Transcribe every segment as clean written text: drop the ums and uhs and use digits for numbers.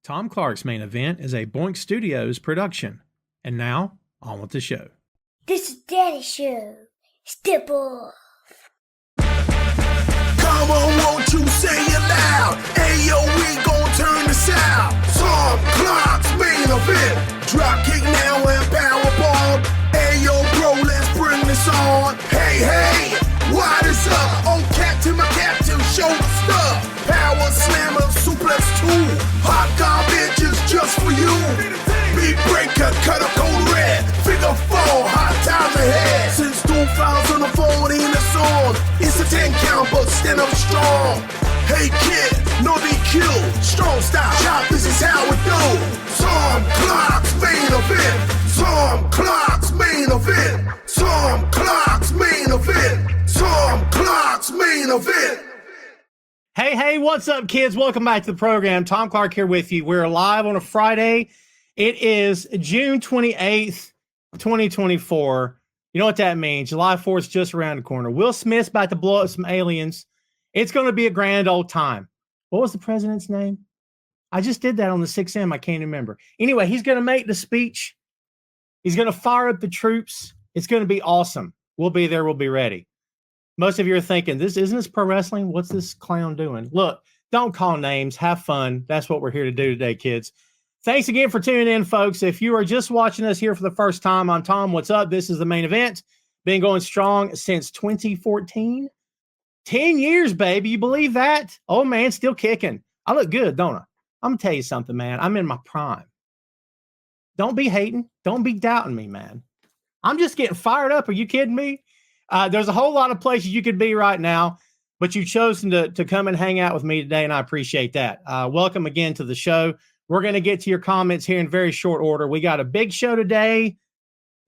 Tom Clark's Main Event is a Boink Studios production. And now, on with the show. This is Daddy's show. Step off. Come on, won't you say it loud? Ayo, we gon' turn this out. Tom Clark's Main Event. Drop kick now and powerbomb. Ayo, bro, let's bring this on. Hey, hey, what is up? Oh, captain, my captain, show the stuff. Power slammer, suplex 2. Hot garbage is just for you. Beat breaker, cut a cold red. Figure 4, hot times ahead. Since 2014, it's on. It's a 10 count, but stand up strong. Hey kid, no DQ, strong style. Chop, this is how it do. Tom Clark's Main Event. Tom Clark's Main Event. Tom Clark's Main Event. Tom Clark's Main Event. Hey, what's up, kids? Welcome back to the program. Tom Clark here with you. We're live on a Friday. It is June 28th, 2024. You know what that means. July 4th is just around the corner. Will Smith's about to blow up some aliens. It's going to be a grand old time. What was the president's name? I just did that on the 6M. I can't remember. Anyway, he's going to make the speech. He's going to fire up the troops. It's going to be awesome. We'll be there. We'll be ready. Most of you are thinking, isn't this pro wrestling? What's this clown doing? Look, don't call names. Have fun. That's what we're here to do today, kids. Thanks again for tuning in, folks. If you are just watching us here for the first time, I'm Tom. What's up? This is the Main Event. Been going strong since 2014. 10 years, baby. You believe that? Oh, man, still kicking. I look good, don't I? I'm going to tell you something, man. I'm in my prime. Don't be hating. Don't be doubting me, man. I'm just getting fired up. Are you kidding me? There's a whole lot of places you could be right now, but you've chosen to come and hang out with me today, and I appreciate that. Welcome again to the show. We're going to get to your comments here in very short order. We got a big show today.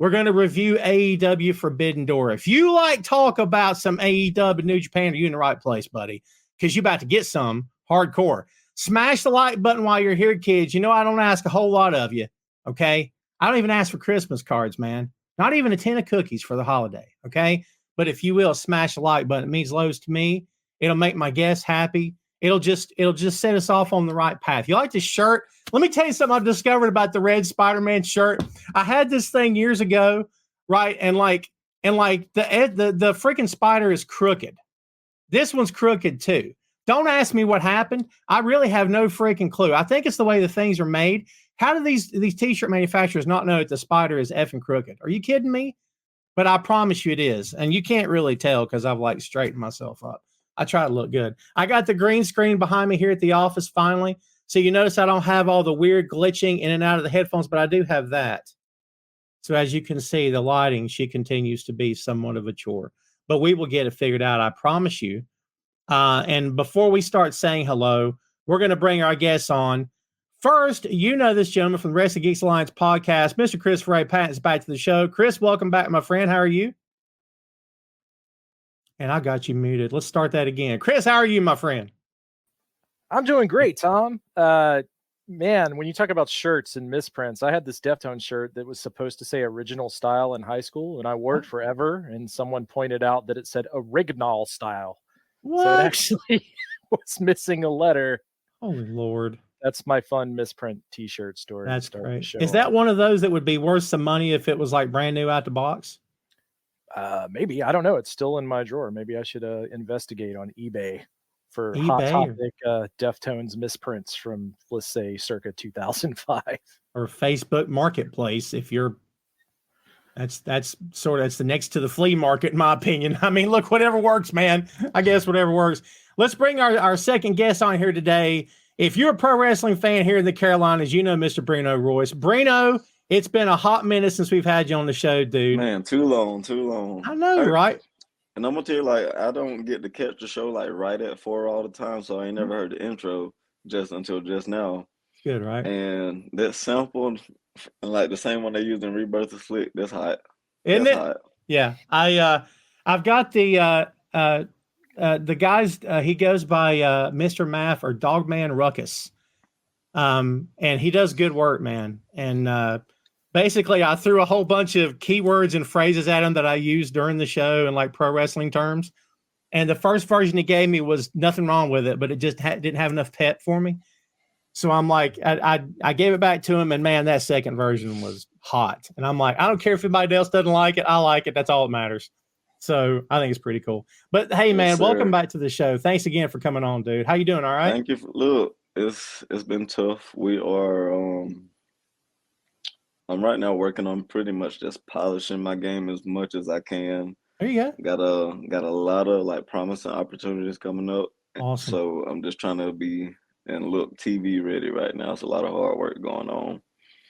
We're going to review AEW Forbidden Door. If you like talk about some AEW New Japan, you're in the right place, buddy, because you're about to get some hardcore. Smash the like button while you're here, kids. You know I don't ask a whole lot of you, okay? I don't even ask for Christmas cards, man. Not even a tin of cookies for the holiday, okay? But if you will, smash the like button. It means loads to me. It'll make my guests happy. It'll just set us off on the right path. You like this shirt? Let me tell you something I've discovered about the red Spider-Man shirt. I had this thing years ago, right? And the freaking spider is crooked. This one's crooked too. Don't ask me what happened. I really have no freaking clue. I think it's the way the things are made. How do these t-shirt manufacturers not know that the spider is effing crooked? Are you kidding me? But I promise you it is. And you can't really tell because I've straightened myself up. I try to look good. I got the green screen behind me here at the office finally. So you notice I don't have all the weird glitching in and out of the headphones, but I do have that. So as you can see, the lighting, she continues to be somewhat of a chore. But we will get it figured out, I promise you. And before we start saying hello, we're going to bring our guests on. First, you know this gentleman from the Wrestling Geeks Alliance podcast, Mr. Chris Ray Patton is back to the show. Chris, welcome back, my friend. How are you? And I got you muted. Let's start that again. Chris, how are you, my friend? I'm doing great, Tom. Man, when you talk about shirts and misprints, I had this Deftones shirt that was supposed to say original style in high school, and I wore it forever, and someone pointed out that it said original style. What? So it actually was missing a letter. Oh, Lord. That's my fun misprint t-shirt story. That's great. Is that one of those that would be worth some money if it was brand new out the box? Maybe. I don't know. It's still in my drawer. Maybe I should investigate on eBay for hot topic Deftones misprints from, let's say, circa 2005. Or Facebook Marketplace if you're that's the next to the flea market, in my opinion. I mean, look, whatever works, man. I guess whatever works. Let's bring our second guest on here today. If you're a pro wrestling fan here in the Carolinas, you know Mr. Brino Royce. Brino, it's been a hot minute since we've had you on the show, dude. Man, too long. I know, right? And I'm gonna tell you, I don't get to catch the show right at 4 all the time, so I ain't never heard the intro just until just now. Good, right? And that sample, the same one they used in Rebirth of Slick, that's hot. Isn't it? Hot. Yeah, I've got the guys. He goes by Mr. Math or Dogman Ruckus, and he does good work, man. And basically, I threw a whole bunch of keywords and phrases at him that I used during the show and pro wrestling terms. And the first version he gave me was nothing wrong with it, but it just didn't have enough pep for me. So I'm like, I gave it back to him, and man, that second version was hot. And I'm like, I don't care if anybody else doesn't like it. I like it. That's all that matters. So I think it's pretty cool. But hey, Yes, man, welcome sir. back to the show. Thanks again for coming on, dude. How you doing? All right? Thank you. Look, it's been tough. We are I'm right now working on pretty much just polishing my game as much as I can. There you go. Got a lot of like promising opportunities coming up. Awesome. So I'm just trying to be and look TV ready right now. It's a lot of hard work going on.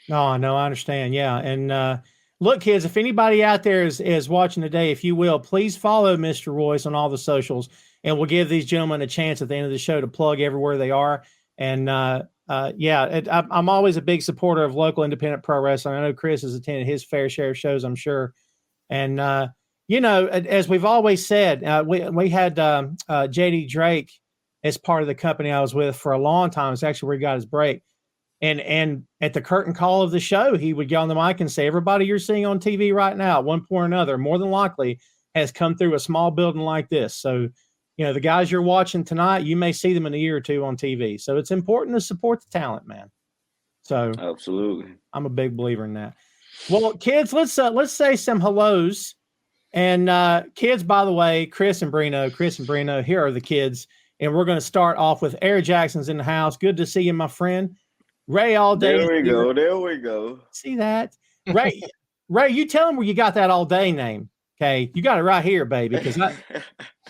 No, I understand. Yeah. And look, kids, if anybody out there is watching today, if you will, please follow Mr. Royce on all the socials, and we'll give these gentlemen a chance at the end of the show to plug everywhere they are. And I'm always a big supporter of local independent pro wrestling. I know Chris has attended his fair share of shows, I'm sure. And, as we've always said, we had JD Drake as part of the company I was with for a long time. It's actually where he got his break. And at the curtain call of the show, he would get on the mic and say, everybody you're seeing on TV right now, at one point or another, more than likely has come through a small building like this. So, the guys you're watching tonight, you may see them in a year or two on TV. So it's important to support the talent, man. So Absolutely. I'm a big believer in that. Well, kids, let's say some hellos. And kids, by the way, Chris and Brino, here are the kids. And we're going to start off with Air Jackson's in the house. Good to see you, my friend. Ray all day. There we go. See that? Ray, you tell them where you got that all day name. Okay. You got it right here, baby. Because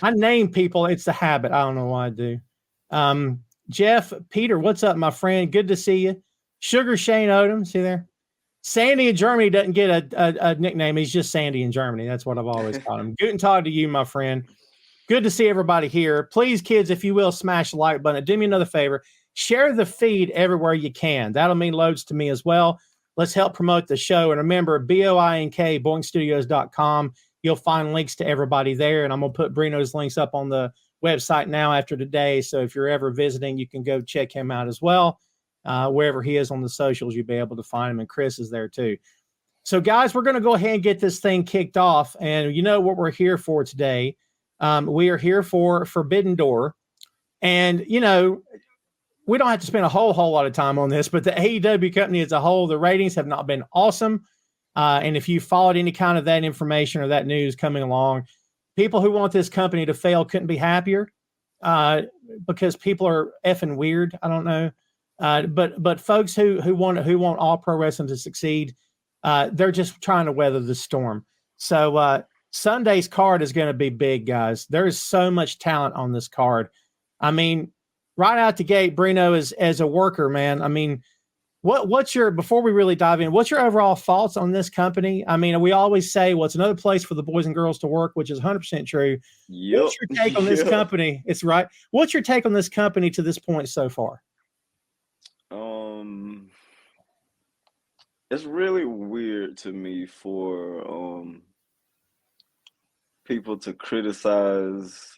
I name people. It's the habit. I don't know why I do. Jeff, Peter, what's up, my friend? Good to see you. Sugar Shane Odom. See there? Sandy in Germany doesn't get a nickname. He's just Sandy in Germany. That's what I've always called him. Guten Tag to you, my friend. Good to see everybody here. Please, kids, if you will, smash the like button. Do me another favor. Share the feed everywhere you can. That'll mean loads to me as well. Let's help promote the show. And remember, BOINK, boinkstudios.com. You'll find links to everybody there. And I'm going to put Brino's links up on the website now after today. So if you're ever visiting, you can go check him out as well. Wherever he is on the socials, you'll be able to find him. And Chris is there too. So, guys, we're going to go ahead and get this thing kicked off. And you know what we're here for today. We are here for Forbidden Door. And, we don't have to spend a whole lot of time on this, but the AEW company as a whole, the ratings have not been awesome. And if you followed any kind of that information or that news coming along, people who want this company to fail couldn't be happier because people are effing weird. I don't know. But folks who want all pro wrestling to succeed, they're just trying to weather the storm. So Sunday's card is going to be big, guys. There is so much talent on this card. I mean, right out the gate, Brino, as a worker, man. I mean, what's your, before we really dive in, what's your overall thoughts on this company? I mean, we always say, well, it's another place for the boys and girls to work, which is 100% true. Yep. What's your take on this company? It's right. What's your take on this company to this point so far? It's really weird to me for people to criticize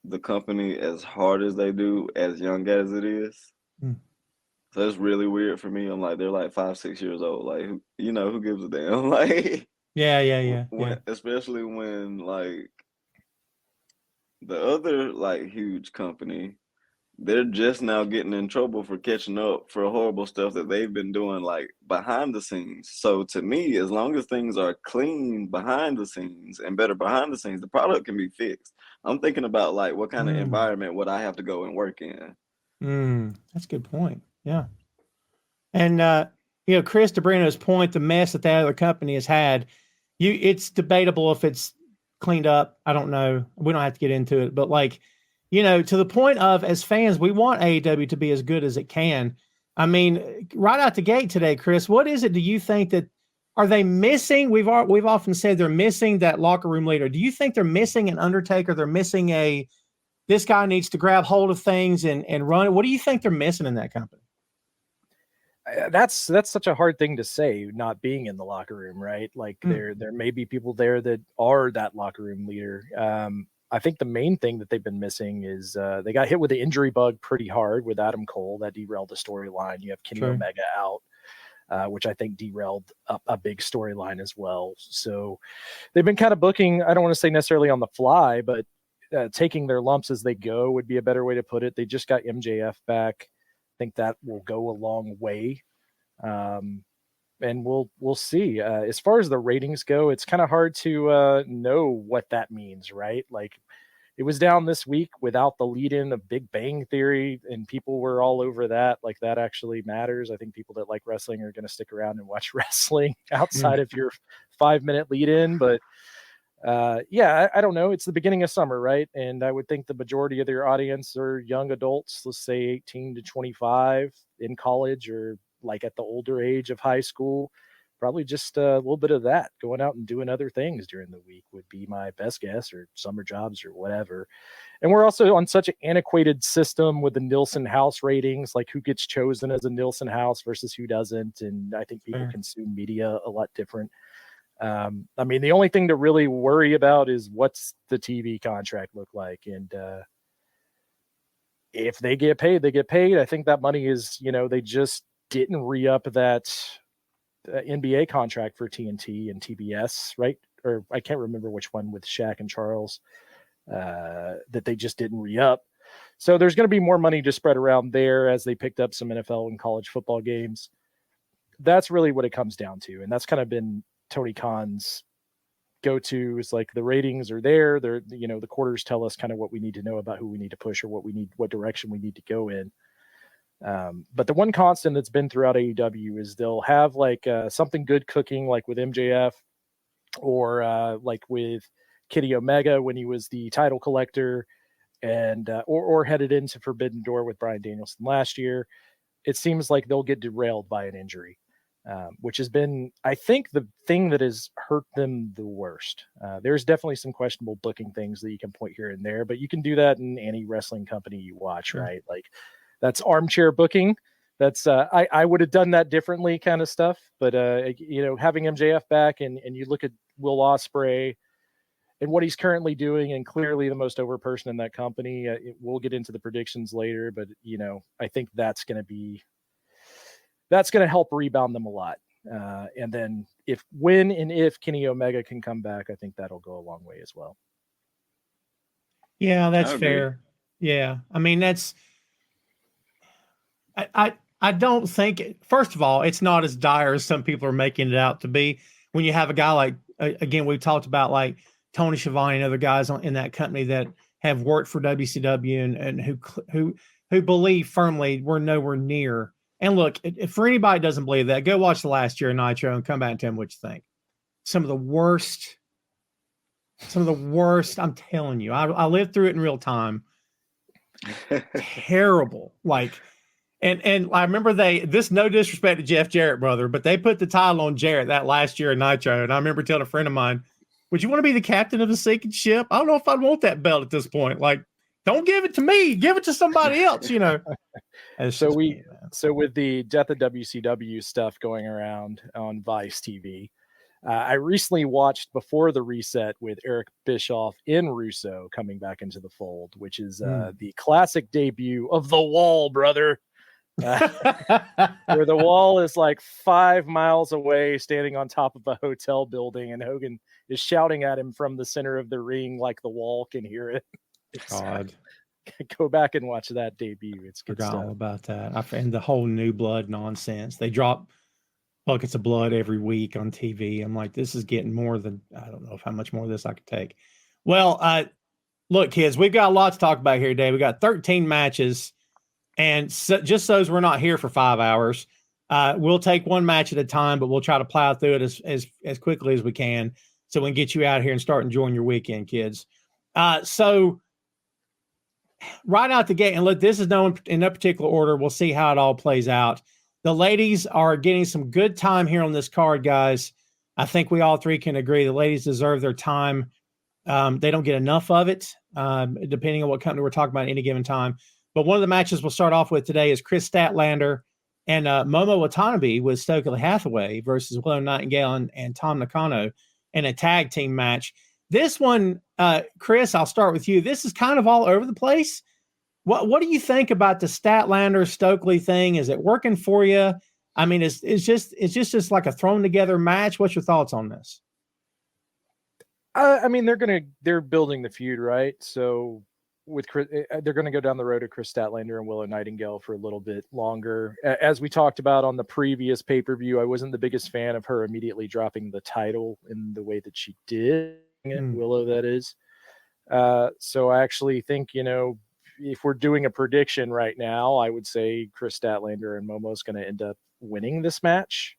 the company as hard as they do, as young as it is. So it's really weird for me. I'm like, they're like 5-6 years old. Like, who gives a damn? Like, yeah. Especially when like the other like huge company, they're just now getting in trouble for catching up for horrible stuff that they've been doing like behind the scenes. So to me, as long as things are clean behind the scenes and better behind the scenes, the product can be fixed. I'm thinking about like what kind of environment would I have to go and work in? That's a good point. Yeah. And Chris, to Brino's point, the mess that other company has had, it's debatable if it's cleaned up. I don't know. We don't have to get into it, but like, to the point of, as fans, we want AEW to be as good as it can. I mean, right out the gate today, Chris, what is it? Do you think that, are they missing? We've often said they're missing that locker room leader. Do you think they're missing an Undertaker? They're missing this guy needs to grab hold of things and run it. What do you think they're missing in that company? That's such a hard thing to say, not being in the locker room, right? Like there may be people there that are that locker room leader. I think the main thing that they've been missing is they got hit with the injury bug pretty hard with Adam Cole. That derailed the storyline. You have Kenny Omega out, which I think derailed a big storyline as well. So they've been kind of booking, I don't want to say necessarily on the fly, but taking their lumps as they go would be a better way to put it. They just got MJF back. think that will go a long way. And we'll see. As far as the ratings go, it's kind of hard to know what that means, right? Like, it was down this week without the lead-in of Big Bang Theory, and people were all over that. Like, that actually matters. I think people that like wrestling are going to stick around and watch wrestling outside of your 5-minute lead-in. But yeah, I don't know. It's the beginning of summer, right? And I would think the majority of their audience are young adults, let's say 18 to 25 in college, or like at the older age of high school. Probably just a little bit of that, going out and doing other things during the week would be my best guess, or summer jobs or whatever. And we're also on such an antiquated system with the Nielsen House ratings, like who gets chosen as a Nielsen House versus who doesn't. And I think people consume media a lot different. I mean, the only thing to really worry about is what's the TV contract look like. And if they get paid, they get paid. I think that money is, they just didn't re-up that NBA contract for TNT and TBS, right? Or I can't remember which one with Shaq and Charles that they just didn't re-up. So there's going to be more money to spread around there as they picked up some NFL and college football games. That's really what it comes down to. And that's kind of been Tony Khan's go-to. Is like the ratings are there. They're, the quarters tell us kind of what we need to know about who we need to push or what direction we need to go in. But the one constant that's been throughout AEW is they'll have like something good cooking, like with MJF, or like with Kenny Omega when he was the title collector, and or headed into Forbidden Door with Bryan Danielson last year. It seems like they'll get derailed by an injury, which has been, I think, the thing that has hurt them the worst. There's definitely some questionable booking things that you can point here and there, but you can do that in any wrestling company you watch, right? Like, that's armchair booking. That's I would have done that differently kind of stuff. But having MJF back, and you look at Will Ospreay and what he's currently doing, and clearly the most over person in that company. We'll get into the predictions later, but I think that's going to help rebound them a lot. And then when and if Kenny Omega can come back, I think that'll go a long way as well. Yeah, that's fair. Yeah, I mean, that's. I don't think, first of all, it's not as dire as some people are making it out to be. When you have a guy like, again, we've talked about like Tony Schiavone and other guys in that company that have worked for WCW and who believe firmly we're nowhere near. And look, if for anybody that doesn't believe that, go watch the last year of Nitro and come back and tell me what you think. Some of the worst, I'm telling you, I lived through it in real time. Terrible. Like, And I remember this no disrespect to Jeff Jarrett, brother, but they put the title on Jarrett that last year in Nitro. And I remember telling a friend of mine, would you want to be the captain of the sinking ship? I don't know if I'd want that belt at this point. Like, don't give it to me. Give it to somebody else, So with the Death of WCW stuff going around on Vice TV, I recently watched Before the Reset with Eric Bischoff in Russo coming back into the fold, which is the classic debut of The Wall, brother. Where the Wall is like 5 miles away standing on top of a hotel building, and Hogan is shouting at him from the center of the ring like the Wall can hear it. God. Go back and watch that debut. It's good Forgot stuff. all about that. And the whole new blood nonsense. They drop buckets of blood every week on TV. I'm like, this is getting more than, I don't know how much more of this I could take. Well, look, kids, we've got a lot to talk about here today. We got 13 matches. And so, just so as we're not here for 5 hours, we'll take one match at a time, but we'll try to plow through it as quickly as we can so we can get you out here and start enjoying your weekend, kids. So right out the gate, and look, this is in no particular order. We'll see how it all plays out. The ladies are getting some good time here on this card, guys. I think we all three can agree the ladies deserve their time. They don't get enough of it, depending on what company we're talking about at any given time. But one of the matches we'll start off with today is Chris Statlander and Momo Watanabe with Stokely Hathaway versus Willow Nightingale and Tom Nakano in a tag team match. This one, Chris, I'll start with you. This is kind of all over the place. What do you think about the Statlander Stokely thing? Is it working for you? I mean, it's just like a thrown together match. What's your thoughts on this? I mean, they're building the feud, right? So with Chris, they're going to go down the road of Chris Statlander and Willow Nightingale for a little bit longer. As we talked about on the previous pay-per-view, I wasn't the biggest fan of her immediately dropping the title in the way that she did, Willow, that is. So I actually think, if we're doing a prediction right now, I would say Chris Statlander and Momo's going to end up winning this match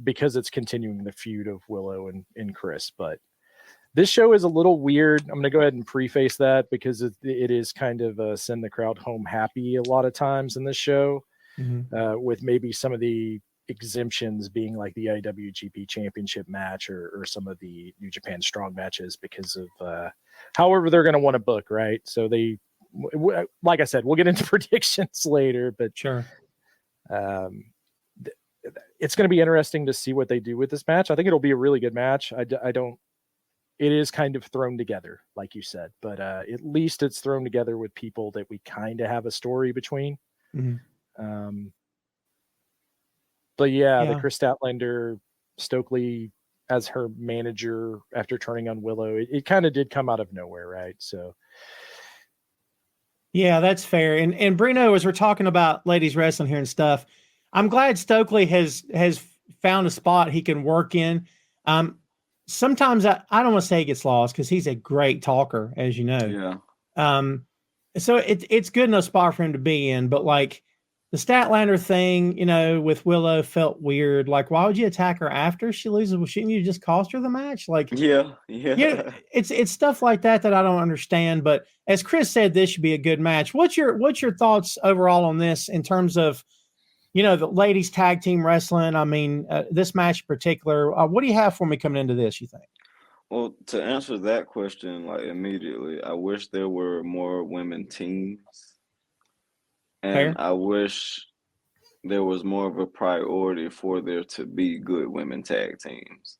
because it's continuing the feud of Willow and Chris. But this show is a little weird. I'm going to go ahead and preface that because it is kind of send the crowd home happy a lot of times in this show, with maybe some of the exemptions being like the IWGP Championship match or some of the New Japan Strong matches because of however they're going to want to book, right? So they, like I said, we'll get into predictions later, but sure. It's going to be interesting to see what they do with this match. I think it'll be a really good match. It is kind of thrown together, like you said, but at least it's thrown together with people that we kind of have a story between. But the Chris Statlander, Stokely as her manager after turning on Willow, it kind of did come out of nowhere, right? So, yeah, that's fair. And Brino, as we're talking about ladies wrestling here and stuff, I'm glad Stokely has found a spot he can work in. Sometimes I don't want to say he gets lost because he's a great talker, as you know. Yeah. So it's good enough spot for him to be in, but like the Statlander thing, with Willow felt weird. Like, why would you attack her after she loses? Well, shouldn't you just cost her the match? Like, yeah. It's stuff like that I don't understand. But as Chris said, this should be a good match. What's your thoughts overall on this in terms of, the ladies tag team wrestling? I mean, this match in particular, what do you have for me coming into this, you think? Well, to answer that question, like immediately, I wish there were more women teams. And Fair. I wish there was more of a priority for there to be good women tag teams.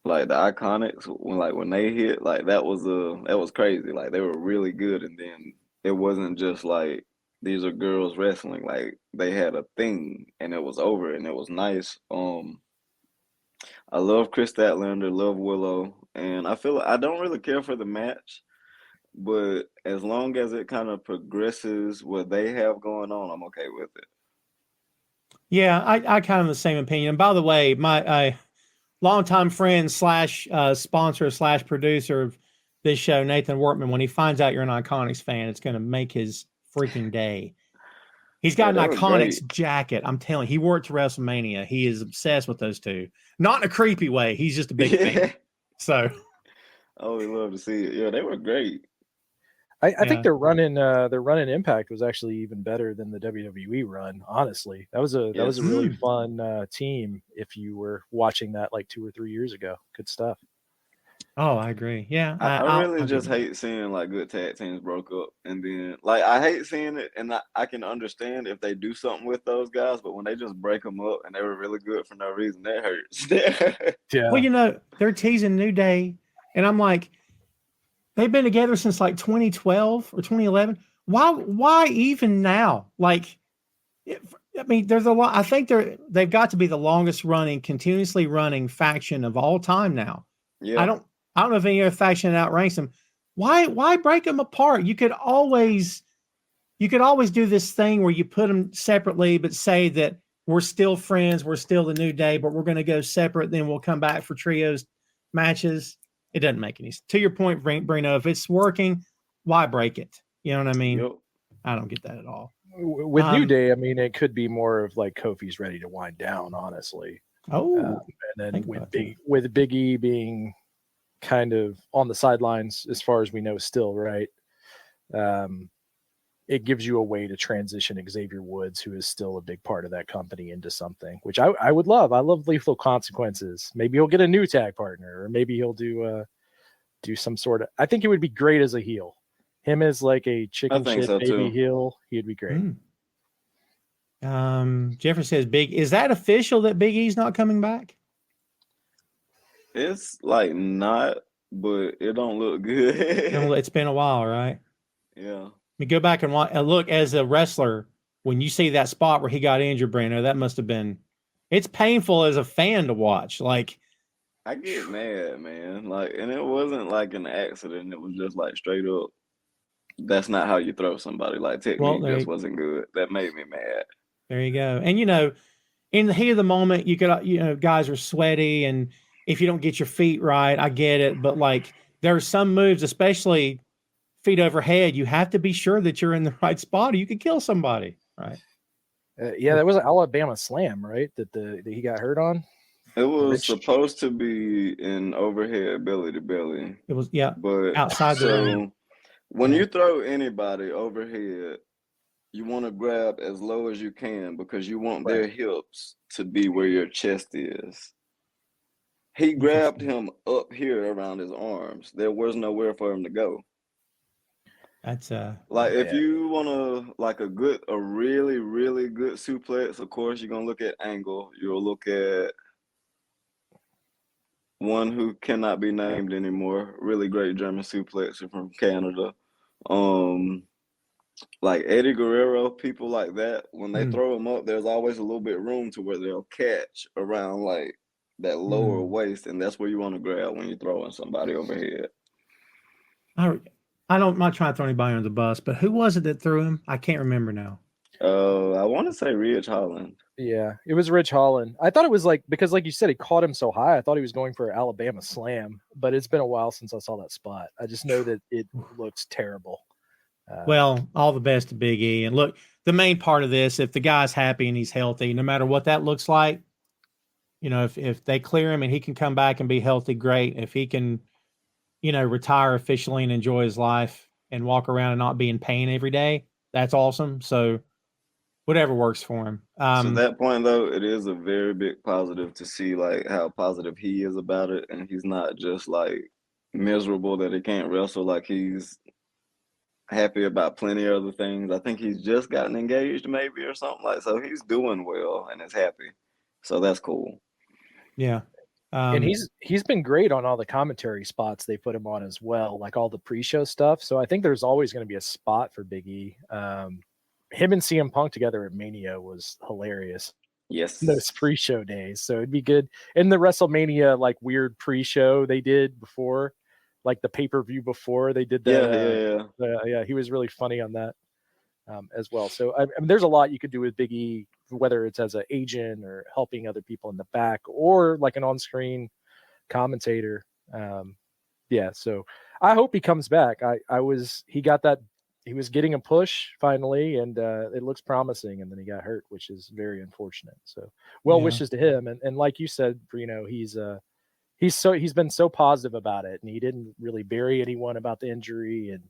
Like the Iconics, when they hit, like that was crazy. Like they were really good, and then it wasn't just like these are girls wrestling. Like they had a thing, and it was over, and it was nice. I love Chris Statlander, love Willow, and I feel like I don't really care for the match. But as long as it kind of progresses what they have going on, I'm okay with it. Yeah, I kind of the same opinion. By the way, my longtime friend / sponsor / producer of this show, Nathan Wortman, when he finds out you're an Iconics fan, it's going to make his freaking day. He's got an Iconics jacket. I'm telling you, he wore it to WrestleMania. He is obsessed with those two. Not in a creepy way. He's just a big fan. So. Oh, we love to see it. Yeah, they were great. I think their run in Impact was actually even better than the WWE run. Honestly, that was a really fun team. If you were watching that like 2 or 3 years ago, good stuff. Oh, I agree. Yeah, I really just hate seeing like good tag teams broke up, and then like I hate seeing it, and I can understand if they do something with those guys, but when they just break them up and they were really good for no reason, that hurts. Yeah. Well, they're teasing New Day, and I'm like, they've been together since like 2012 or 2011. Why even now? Like, I mean, there's a lot. I think they've got to be the longest running, continuously running faction of all time now. Yeah. I don't know if any other faction outranks them. Why break them apart? You could always do this thing where you put them separately, but say that we're still friends, we're still the New Day, but we're going to go separate. Then we'll come back for trios matches. It doesn't make any sense. To your point, Brino, if it's working, why break it? You know what I mean? Yep. I don't get that at all. With New Day, I mean, it could be more of like Kofi's ready to wind down, honestly. Oh, and then with Big E being kind of on the sidelines, as far as we know, still, right? It gives you a way to transition Xavier Woods, who is still a big part of that company, into something, which I would love. I love Lethal Consequences. Maybe he'll get a new tag partner, or maybe he'll do some sort of. I think it would be great as a heel. Him as like a chicken shit baby heel, he'd be great. Jeffrey says, is that official that Big E's not coming back? It's like not, but it don't look good. It's been a while, right? Yeah. You go back and look as a wrestler, when you see that spot where he got injured, Brino, that must have been, it's painful as a fan to watch. Like, I get mad, man. Like, and it wasn't like an accident. It was just like straight up. That's not how you throw somebody. Like, technique just wasn't good. That made me mad. There you go. And in the heat of the moment, guys are sweaty, and if you don't get your feet right, I get it. But like, there are some moves, especially feet overhead, you have to be sure that you're in the right spot, or you could kill somebody, right? Yeah, that was an Alabama slam, right? That he got hurt on. It was supposed to be an overhead belly to belly. It was, but outside the ring. When you throw anybody overhead, you want to grab as low as you can because you want their hips to be where your chest is. He grabbed him up here around his arms. There was nowhere for him to go. That's like if you want a really, really good suplex, of course you're gonna look at Angle. You'll look at one who cannot be named anymore. Really great German suplexer from Canada. Like Eddie Guerrero, people like that, when they throw them up, there's always a little bit room to where they'll catch around like that lower waist, and that's where you want to grab when you're throwing somebody overhead. I'm not trying to throw anybody under the bus, but who was it that threw him? I can't remember now. I want to say Ridge Holland. Yeah, it was Ridge Holland. I thought it was because like you said, he caught him so high. I thought he was going for an Alabama slam, but it's been a while since I saw that spot. I just know that it looks terrible. Well, all the best to Big E. And look, the main part of this, if the guy's happy and he's healthy, no matter what that looks like, if they clear him and he can come back and be healthy, great. If he can, retire officially and enjoy his life and walk around and not be in pain every day, that's awesome. So whatever works for him. So at that point, though, it is a very big positive to see like how positive he is about it. And he's not just like miserable that he can't wrestle. Like he's happy about plenty of other things. I think he's just gotten engaged maybe or something like so. He's doing well and is happy. So that's cool. Yeah. And he's been great on all the commentary spots they put him on as well, like all the pre-show stuff. So I think there's always going to be a spot for Big E. Him and CM Punk together at Mania was hilarious. Yes. Those pre-show days. So it'd be good. And the WrestleMania like weird pre-show they did before, like the pay-per-view before they did that. Yeah. He was really funny on that as well. So I mean, there's a lot you could do with Big E, whether it's as an agent or helping other people in the back or like an on-screen commentator. So I hope he comes back. He was getting a push finally, and it looks promising, and then he got hurt, which is very unfortunate. So wishes to him. And like you said, Brino, he's been so positive about it, and he didn't really bury anyone about the injury, and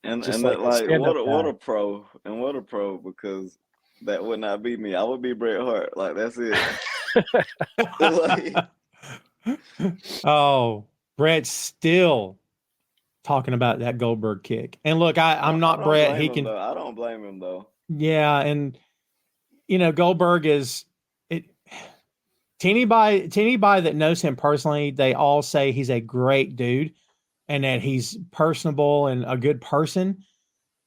what a pro, because that would not be me. I would be Bret Hart. Like that's it. Oh, Bret's still talking about that Goldberg kick. And look, I'm not Bret. I don't blame him though. Yeah, and Goldberg is it. To anybody that knows him personally, they all say he's a great dude and that he's personable and a good person.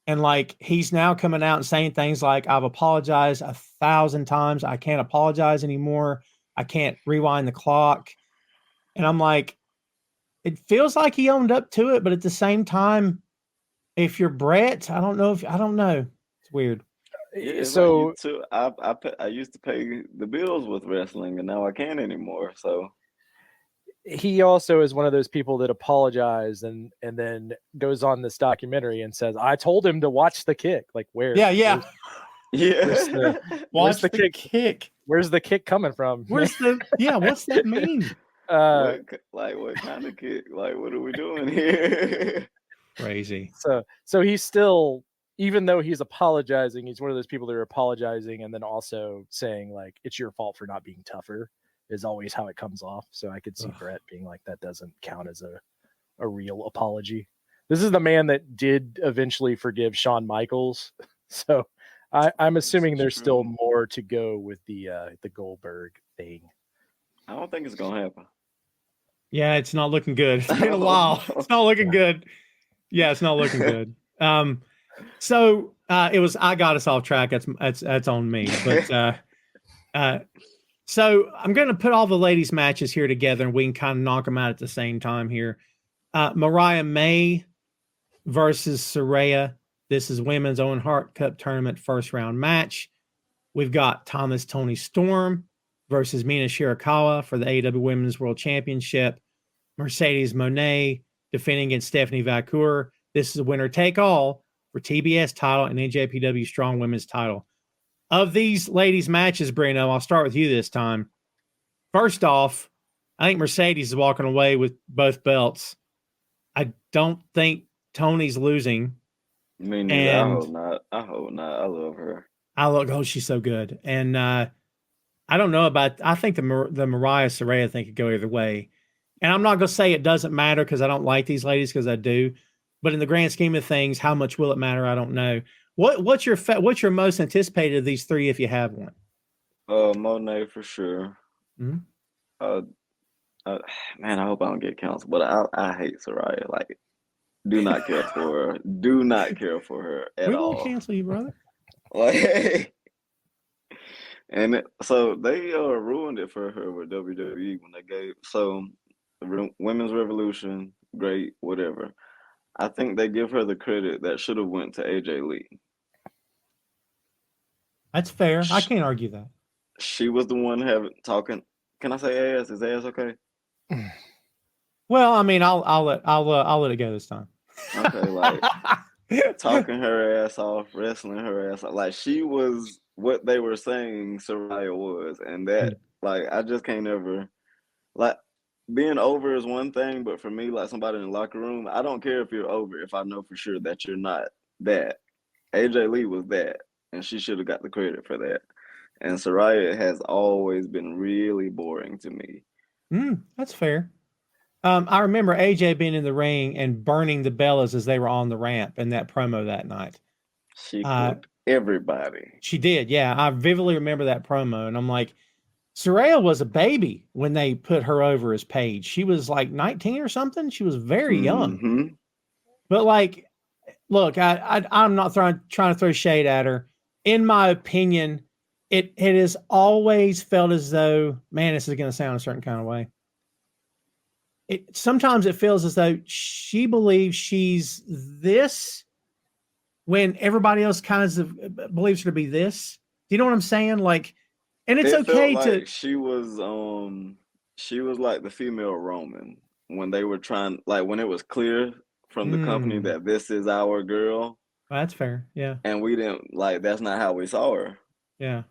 And like, he's now coming out and saying things like, I've apologized 1,000 times. I can't apologize anymore. I can't rewind the clock. And I'm like, it feels like he owned up to it. But at the same time, if you're Bret, I don't know. It's weird. Yeah, so I used to pay the bills with wrestling, and now I can't anymore. So he also is one of those people that apologize and then goes on this documentary and says, I told him to watch the kick. Like where? Yeah. Watch the kick. Where's the kick coming from? What's that mean? What kind of kick? Like, what are we doing here? Crazy. So he's still, even though he's apologizing, he's one of those people that are apologizing and then also saying like, it's your fault for not being tougher is always how it comes off. So I could see Bret being like, that doesn't count as a real apology. This is the man that did eventually forgive Shawn Michaels. So I'm assuming there's still more to go with the Goldberg thing. I don't think it's going to happen. Yeah, it's not looking good. It's been a while. It's not looking good. Yeah, it's not looking good. So I got us off track. That's on me. But So I'm going to put all the ladies' matches here together, and we can kind of knock them out at the same time here. Mariah May versus Saraya. This is Women's Owen Hart Cup Tournament first round match. We've got Thomas Tony Storm versus Mina Shirakawa for the AEW Women's World Championship. Mercedes Moné defending against Stephanie Vacour. This is a winner take all for TBS title and NJPW Strong Women's title. Of these ladies' matches, Brino, I'll start with you this time. First off, I think Mercedes is walking away with both belts. I don't think Tony's losing. Me neither. I hope not. I hope not. I love her. She's so good. And I don't know about, I think the Mariah Saraya thing could go either way. And I'm not going to say it doesn't matter because I don't like these ladies, because I do. But in the grand scheme of things, how much will it matter? I don't know. What's your most anticipated of these three if you have one? Monet for sure. Mm-hmm. Man, I hope I don't get canceled, but I hate Saraya. Like, do not care for her. Do not care for her at all. We won't cancel you, brother. Like, so they ruined it for her with WWE when they gave Women's Revolution, great, whatever. I think they give her the credit that should have went to AJ Lee. That's fair. I can't argue that. She was the one talking. Can I say ass? Is ass okay? Well, I mean, I'll let it go this time. Okay, like talking her ass off, wrestling her ass off. Like, she was what they were saying Saraya was, and that like I just can't ever like. Being over is one thing, but for me, like somebody in the locker room, I don't care if you're over if I know for sure that you're not that. AJ Lee was that, and she should have got the credit for that. And Saraya has always been really boring to me. That's fair. I remember AJ being in the ring and burning the Bellas as they were on the ramp in that promo that night. She cooked everybody. She did, yeah. I vividly remember that promo, and I'm like, Saraya was a baby when they put her over as Paige. She was like 19 or something. She was very young. Mm-hmm. But like, look, I'm not trying to throw shade at her. In my opinion, it has always felt as though, man, this is going to sound a certain kind of way. Sometimes it feels as though she believes she's this when everybody else kind of believes her to be this. Do you know what I'm saying? Like, and it's okay to. She was like the female Roman when they were trying, like when it was clear from the company that this is our girl. Well, that's fair, yeah. And we didn't like. That's not how we saw her. Yeah.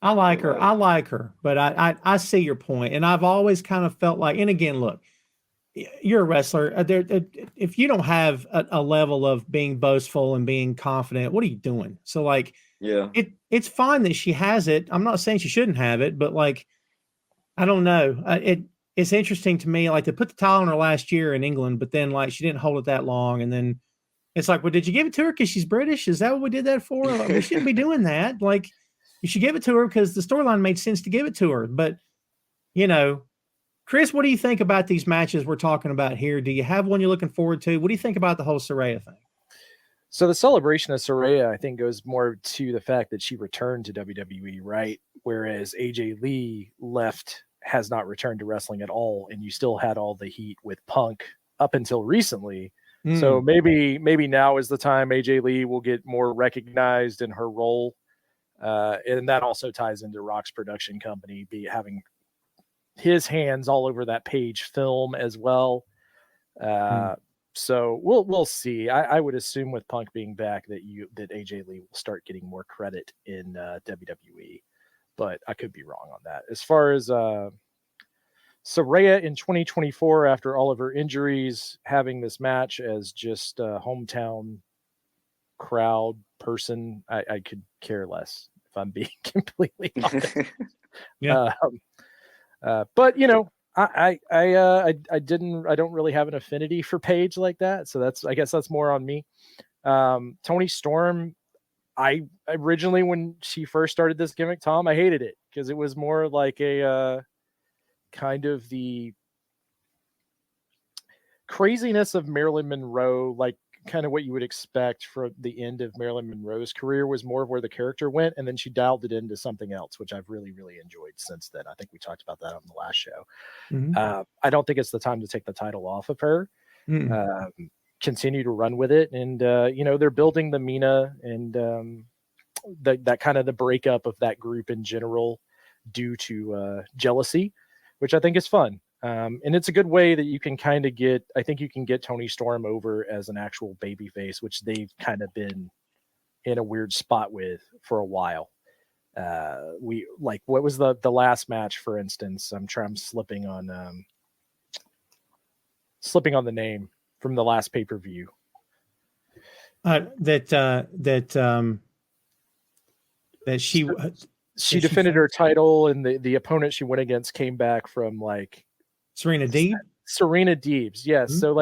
I like her, but I see your point, and I've always kind of felt like. And again, look, you're a wrestler. If you don't have a level of being boastful and being confident, what are you doing? So like. Yeah, it's fine that she has it. I'm not saying she shouldn't have it, but like, I don't know. It's interesting to me, like they put the title on her last year in England, but then like she didn't hold it that long, and then it's like, well, did you give it to her because she's British? Is that what we did that for? Like, we shouldn't be doing that. Like, you should give it to her because the storyline made sense to give it to her. But Chris, what do you think about these matches we're talking about here? Do you have one you're looking forward to? What do you think about the whole Saraya thing? So the celebration of Saraya, I think, goes more to the fact that she returned to WWE, right? Whereas AJ Lee has not returned to wrestling at all, and you still had all the heat with Punk up until recently. So maybe now is the time AJ Lee will get more recognized in her role, and that also ties into Rock's production company having his hands all over that Page film as well. So we'll see. I would assume with Punk being back that AJ Lee will start getting more credit in WWE, but I could be wrong on that. As far as Saraya in 2024, after all of her injuries, having this match as just a hometown crowd person, I could care less if I'm being completely honest. Yeah. But I don't really have an affinity for Paige like that. So I guess that's more on me. Toni Storm, I originally, when she first started this gimmick, Tom, I hated it because it was more like a kind of the craziness of Marilyn Monroe, like kind of what you would expect for the end of Marilyn Monroe's career, was more of where the character went, and then she dialed it into something else, which I've really, really enjoyed since then. I think we talked about that on the last show. Mhm. I don't think it's the time to take the title off of her. Mm. Continue to run with it, and they're building the Mina and that kind of the breakup of that group in general due to jealousy, which I think is fun. And it's a good way that you can kind of I think you can get Tony Storm over as an actual babyface, which they've kind of been in a weird spot with for a while. What was the last match, for instance? I'm slipping on the name from the last pay-per-view. That she defended her title, and the opponent she went against came back from Serena Deeb. Serena Deebs, yes. Mm-hmm. So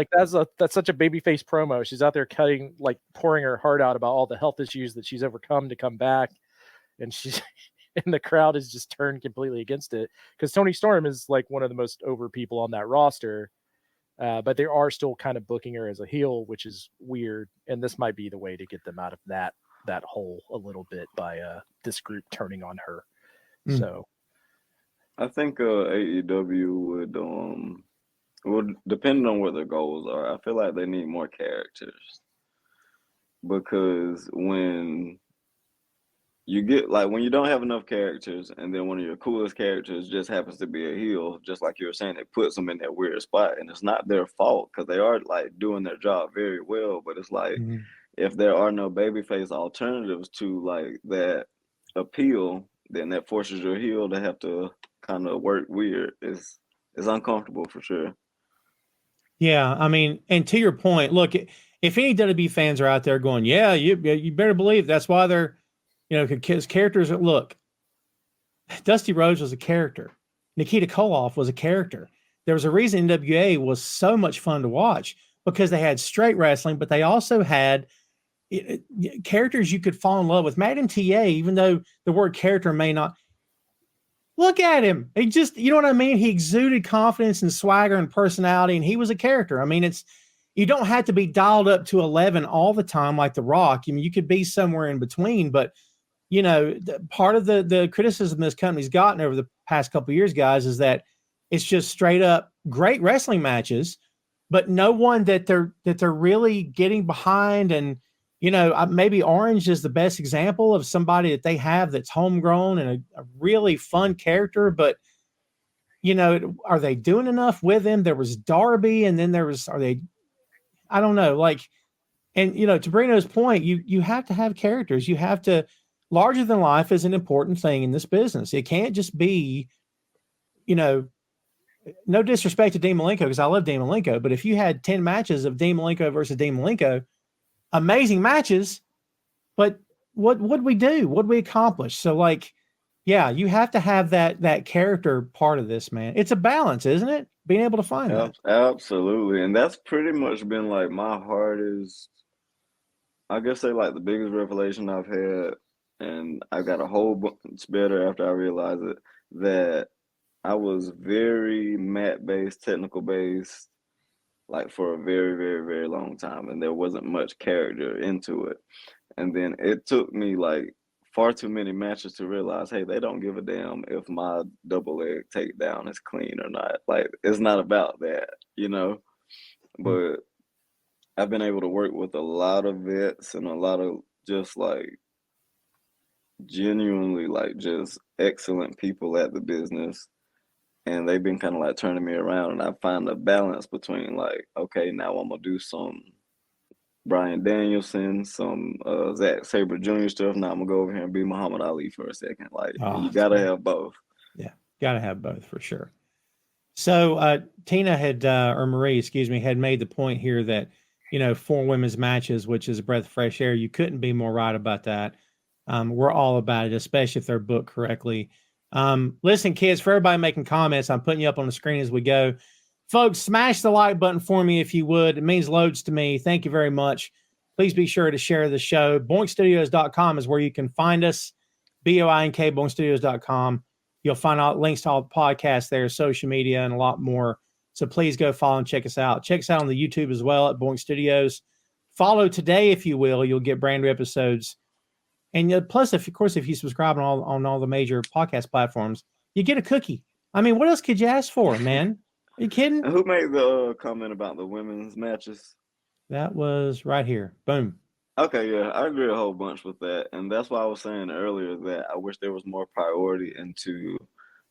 that's such a babyface promo. She's out there pouring her heart out about all the health issues that she's overcome to come back, and she's and the crowd is just turned completely against it because Tony Storm is one of the most over people on that roster. But they are still kind of booking her as a heel, which is weird. And this might be the way to get them out of that hole a little bit by this group turning on her. Mm. So I think AEW would depending on what their goals are. I feel like they need more characters because when you get when you don't have enough characters, and then one of your coolest characters just happens to be a heel, just like you were saying, it puts them in that weird spot, and it's not their fault because they are doing their job very well. But it's Mm-hmm. if there are no babyface alternatives to that appeal, then that forces your heel to have to kind of work weird. It's uncomfortable for sure. Yeah, I mean, and to your point, look, if any WWE fans are out there going, yeah, you better believe that's why they're, because characters. Look, Dusty Rhodes was a character. Nikita Koloff was a character. There was a reason NWA was so much fun to watch because they had straight wrestling, but they also had characters you could fall in love with. Matt MTA, even though the word character may not. Look at him. He just, you know what I mean? He exuded confidence and swagger and personality, and he was a character. I mean, you don't have to be dialed up to 11 all the time like The Rock. I mean, you could be somewhere in between, but part of the criticism this company's gotten over the past couple of years, guys, is that it's just straight up great wrestling matches, but no one that they're really getting behind. And maybe Orange is the best example of somebody that they have that's homegrown and a really fun character. But are they doing enough with him? There was Darby, and then I don't know. And to Brino's point, you have to have characters. You have to. Larger than life is an important thing in this business. It can't just be, no disrespect to Dean Malenko, because I love Dean Malenko, but if you had 10 matches of Dean Malenko versus Dean Malenko, amazing matches, but what would we do? What we accomplish? So you have to have that character part of this, man. It's a balance, isn't it? Being able to find that. Absolutely. And that's pretty much been my hardest, I guess the biggest revelation I've had. And I got a whole bunch better after I realized it, that I was very mat-based, technical-based, for a very, very, very long time. And there wasn't much character into it. And then it took me, far too many matches to realize, hey, they don't give a damn if my double leg takedown is clean or not. It's not about that, But I've been able to work with a lot of vets and a lot of just, genuinely just excellent people at the business, and they've been kind of turning me around, and I find a balance between okay, now I'm gonna do some Bryan Danielson, some Zack Sabre Jr. stuff. Now I'm gonna go over here and be Muhammad Ali for a second. You gotta have both. Yeah, gotta have both for sure. So Tina or Marie, excuse me, had made the point here that 4 women's matches, which is a breath of fresh air. You couldn't be more right about that. We're all about it, especially if they're booked correctly. Listen, kids, for everybody making comments, I'm putting you up on the screen as we go. Folks, smash the like button for me if you would. It means loads to me. Thank you very much. Please be sure to share the show. BoinkStudios.com is where you can find us. BOINK, BoinkStudios.com. You'll find out links to all the podcasts there, social media, and a lot more. So please go follow and check us out. Check us out on the YouTube as well at Boink Studios. follow today, if you will, you'll get brand new episodes. And plus, if you subscribe on all the major podcast platforms, you get a cookie. I mean, what else could you ask for, man? Are you kidding? And who made the comment about the women's matches? That was right here. Boom. Okay, yeah, I agree a whole bunch with that. And that's why I was saying earlier that I wish there was more priority into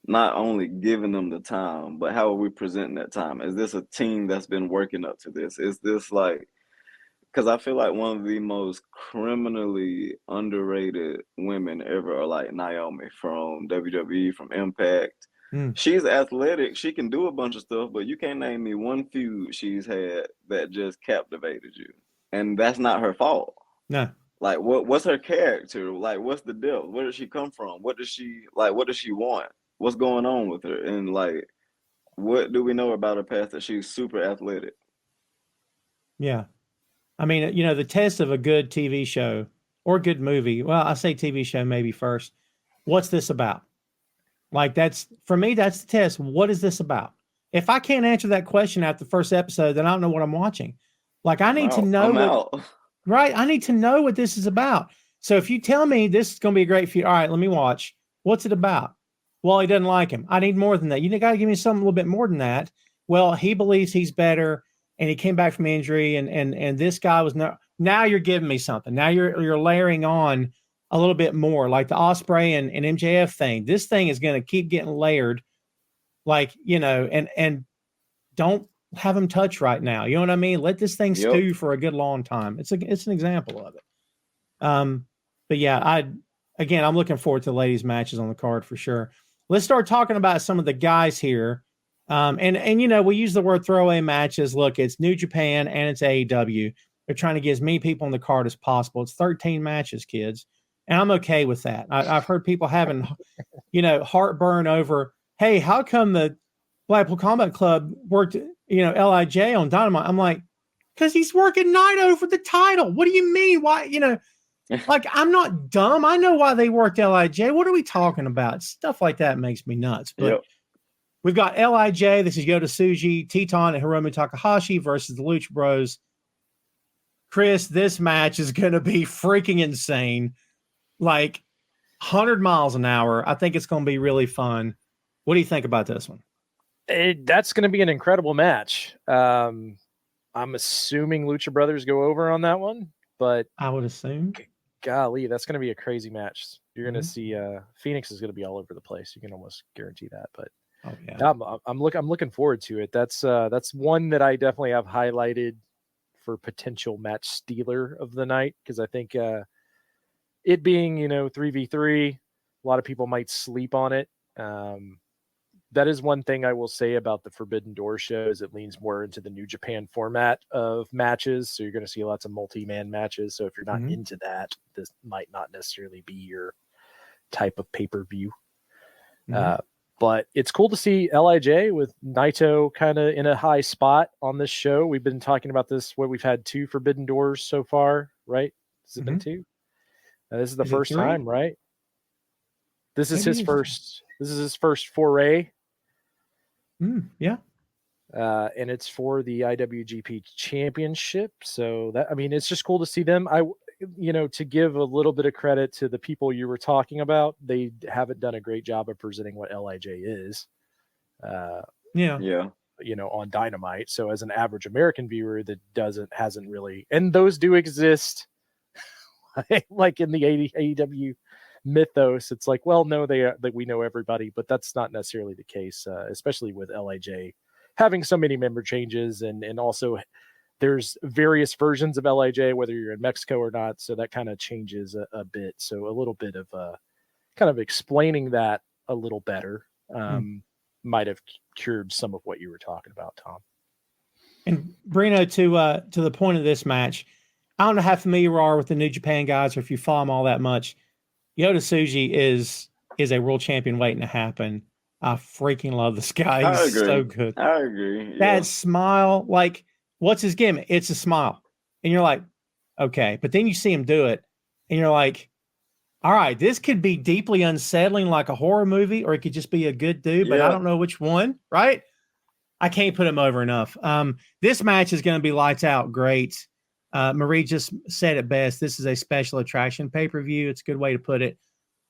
not only giving them the time, but how are we presenting that time? Is this a team that's been working up to this? Is this like, because I feel like one of the most criminally underrated women ever are like Naomi from WWE, from Impact. She's athletic. She can do a bunch of stuff, but you can't name me one feud she's had that just captivated you. And that's not her fault. No. Like, what's her character? Like, what's the deal? Where does she come from? What does she want? What's going on with her? And like, what do we know about her past that she's super athletic? Yeah. I mean, the test of a good TV show or good movie. Well, I say TV show maybe first. What's this about? Like, for me, that's the test. What is this about? If I can't answer that question after the first episode, then I don't know what I'm watching. Like, I need to know right. I need to know what this is about. So if you tell me this is going to be a great feud, all right, let me watch. What's it about? Well, he doesn't like him. I need more than that. You got to give me something a little bit more than that. Well, he believes he's better, and he came back from injury, and this guy was not. Now you're giving me something. Now you're layering on a little bit more, like the Osprey and MJF thing. This thing is going to keep getting layered, like, and don't have them touch right now. You know what I mean? Let this thing stew for a good long time. It's an example of it. But yeah, I'm looking forward to the ladies' matches on the card for sure. Let's start talking about some of the guys here. And we use the word throwaway matches. Look, it's New Japan and it's AEW. They're trying to get as many people on the card as possible. It's 13 matches, kids. And I'm okay with that. I've heard people having, heartburn over, hey, how come the Blackpool Combat Club worked, LIJ on Dynamite? I'm like, because he's working Naito for the title. What do you mean? Why, like, I'm not dumb. I know why they worked LIJ. What are we talking about? Stuff like that makes me nuts. But we've got LIJ. This is Yota Tsuji, Teton, and Hiromu Takahashi versus the Lucha Bros. Chris, this match is going to be freaking insane. Like 100 miles an hour. I think it's going to be really fun. What do you think about this one? That's going to be an incredible match. I'm assuming Lucha Brothers go over on that one, but I would assume. Golly, that's going to be a crazy match. You're going to see Phoenix is going to be all over the place. You can almost guarantee that. But I'm looking forward to it. That's one that I definitely have highlighted for potential match stealer of the night, because I think it being 3v3, a lot of people might sleep on it. That is one thing I will say about the Forbidden Door show, is it leans more into the New Japan format of matches. So you're going to see lots of multi-man matches. So if you're not into that, this might not necessarily be your type of pay-per-view. But it's cool to see LIJ with Naito kind of in a high spot on this show. We've been talking about this, we've had 2 Forbidden Doors so far, right? Has it been 2? This is the first time, right? This is his first foray. Yeah. And it's for the IWGP Championship. So it's just cool to see them. To give a little bit of credit to the people you were talking about, they haven't done a great job of presenting what LIJ is. On Dynamite. So as an average American viewer that hasn't really, and those do exist, like in the AEW mythos, it's like, well, no, that we know everybody, but that's not necessarily the case, especially with LIJ having so many member changes, and also there's various versions of LIJ, whether you're in Mexico or not, so that kind of changes a bit. So a little bit of kind of explaining that a little better might have cured some of what you were talking about, Tom. And Brino, to the point of this match, I don't know how familiar you are with the New Japan guys, or if you follow them all that much. Yota Tsuji is a world champion waiting to happen. I freaking love this guy. He's so good. I agree. That smile, like, what's his gimmick? It's a smile. And you're like, okay. But then you see him do it, and you're like, all right, this could be deeply unsettling like a horror movie, or it could just be a good dude, but I don't know which one, right? I can't put him over enough. This match is going to be lights out great. Marie just said it best. This is a special attraction pay-per-view. It's a good way to put it.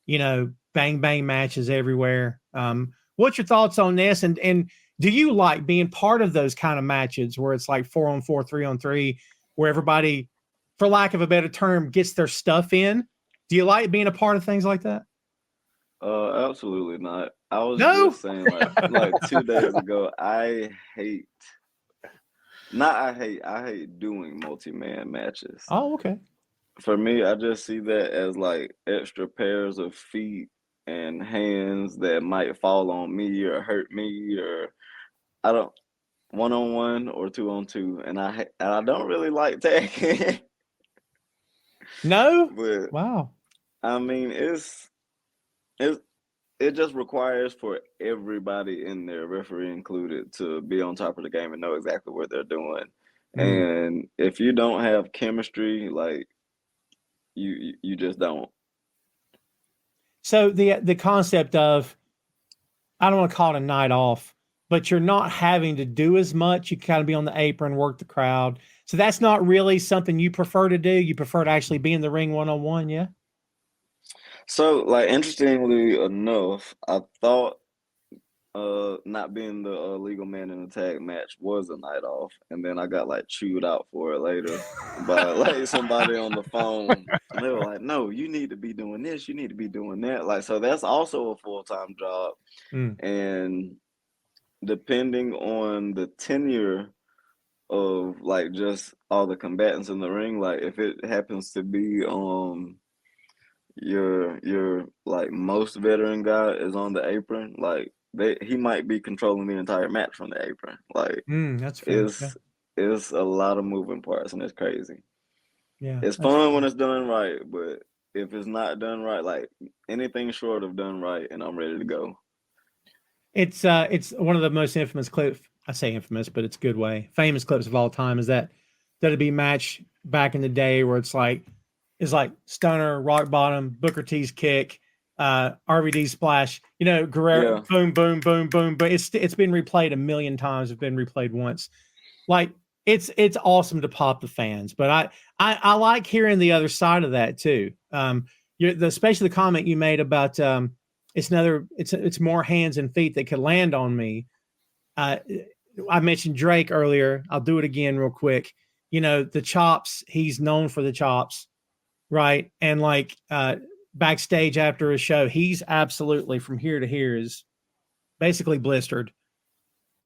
You know, bang, bang matches everywhere. What's your thoughts on this? And do you like being part of those kind of matches where it's like 4-on-4, 3-on-3, where everybody, for lack of a better term, gets their stuff in? Do you like being a part of things like that? Absolutely not. I was No? just saying like 2 days ago, I hate doing multi-man matches. Oh, okay. For me, I just see that as like extra pairs of feet and hands that might fall on me or hurt me, or I don't 1-on-1 or 2-on-2, and I don't really like tagging. No? But Wow. I mean, it just requires for everybody in there, referee included, to be on top of the game and know exactly what they're doing. And if you don't have chemistry, like you just don't. So the concept of, I don't want to call it a night off, but you're not having to do as much. You kind of be on the apron, work the crowd. So that's not really something you prefer to do. You prefer to actually be in the ring 1-on-1, yeah? So, like, interestingly enough, I thought not being the legal man in the tag match was a night off, and then I got like chewed out for it later by like somebody on the phone. And they were like, "No, you need to be doing this. You need to be doing that." Like, so that's also a full-time job, and depending on the tenure of like just all the combatants in the ring, like if it happens to be your like most veteran guy is on the apron, like he might be controlling the entire match from the apron. Like That's fair. it's a lot of moving parts, and it's crazy. Yeah, it's fun when it's done right, but if it's not done right, like anything short of done right, and I'm ready to go. It's one of the most infamous clips. I say infamous, but it's a good way. Famous clips of all time is that WWE match back in the day where it's like stunner, rock bottom, Booker T's kick, RVD splash, you know, Guerrero, boom, boom, boom, boom. But it's been replayed a million times. It's been replayed once. Like it's awesome to pop the fans. But I like hearing the other side of that too. Especially the comment you made about it's more hands and feet that could land on me. I mentioned Drake earlier. I'll do it again real quick. You know, the chops, he's known for the chops. Right. And like backstage after a show, he's absolutely from here to here is basically blistered.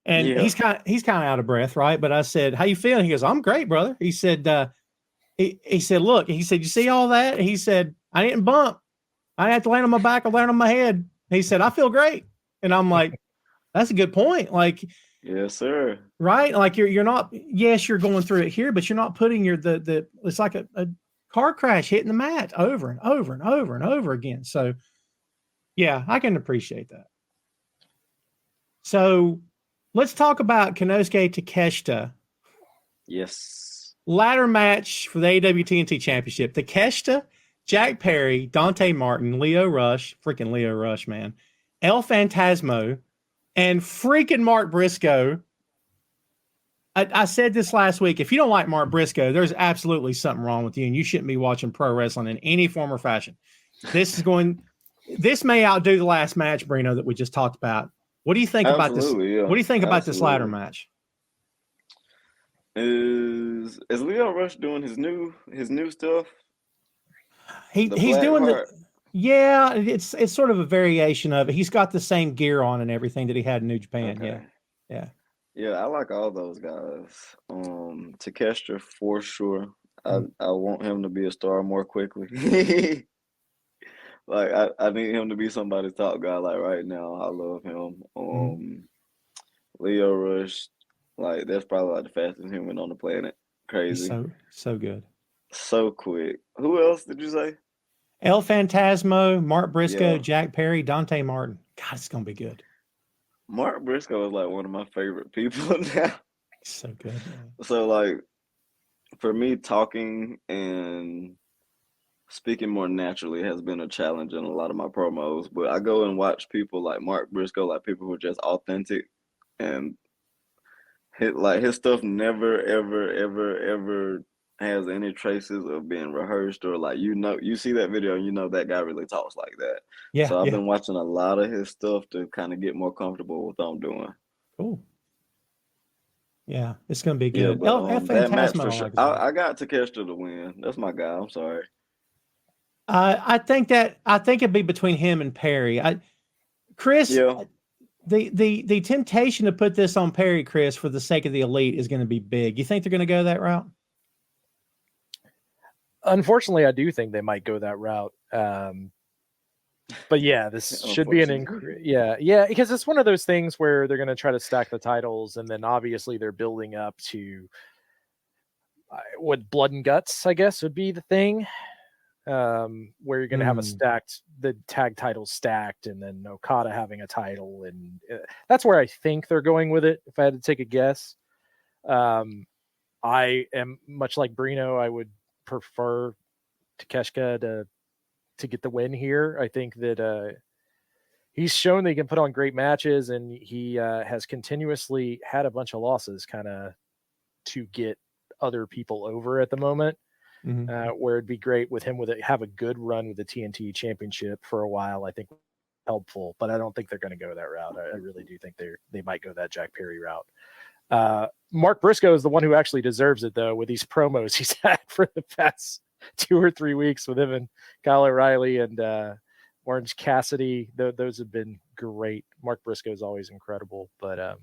And he's kind of out of breath, right? But I said, "How you feeling?" He goes, "I'm great, brother." He said, he said, "Look," he said, "You see all that?" He said, "I didn't bump. I didn't have to land on my back or land on my head." He said, "I feel great." And I'm like, that's a good point. Like, yes, sir. Right? Like you're not, yes, you're going through it here, but you're not putting it's like a car crash hitting the mat over and over and over and over again. So yeah, I can appreciate that. So let's talk about Konosuke Takeshita. Yes. Ladder match for the AEW TNT Championship. Takeshita, Jack Perry, Dante Martin, Leo Rush, man, El Phantasmo, and freaking Mark Briscoe. I said this last week. If you don't like Mark Briscoe, there's absolutely something wrong with you, and you shouldn't be watching pro wrestling in any form or fashion. This may outdo the last match, Brino, that we just talked about. What do you think about this? Yeah. What do you think about this ladder match? Is Leo Rush doing his new stuff? He's doing yeah, it's sort of a variation of it. He's got the same gear on and everything that he had in New Japan. Okay. Yeah, I like all those guys. Takeshita for sure. I want him to be a star more quickly. Like I need him to be somebody's top guy. Like right now, I love him. Leo Rush, like that's probably like the fastest human on the planet. Crazy. He's so good. So quick. Who else did you say? El Phantasmo, Mark Briscoe, Jack Perry, Dante Martin. God, it's gonna be good. Mark Briscoe is like one of my favorite people now. He's so good. Man. So like for me, talking and speaking more naturally has been a challenge in a lot of my promos. But I go and watch people like Mark Briscoe, like people who are just authentic, and his stuff never, ever, ever, ever has any traces of being rehearsed or like you see that video and you know that guy really talks like that. Yeah, So I've yeah. been watching a lot of his stuff to kind of get more comfortable with what I'm doing. Cool. Yeah, it's gonna be Yeah, good. but El that match Phantasmo, for I sure. like as well. I got Takeshita to win. That's my guy. I'm sorry. I think it'd be between him and Perry. Chris, Yeah. the temptation to put this on Perry, Chris, for the sake of the elite is going to be big. You think they're going to go that route? Unfortunately, I do think they might go that route. But yeah, this should be yeah, because it's one of those things where they're going to try to stack the titles, and then obviously they're building up to what blood and guts, I guess, would be the thing. Where you're going to have the tag titles stacked, and then Okada having a title, and that's where I think they're going with it. If I had to take a guess, I am much like Brino. I would prefer Takeshita to get the win here. I think that he's shown that he can put on great matches, and he has continuously had a bunch of losses, kind of to get other people over at the moment. Where it'd be great with him have a good run with the TNT Championship for a while. I think helpful, but I don't think they're going to go that route. I really do think they might go that Jack Perry route. Mark Briscoe is the one who actually deserves it, though, with these promos he's had for the past 2 or 3 weeks with him and Kyle O'Reilly and Orange Cassidy. Those have been great. Mark Briscoe is always incredible, but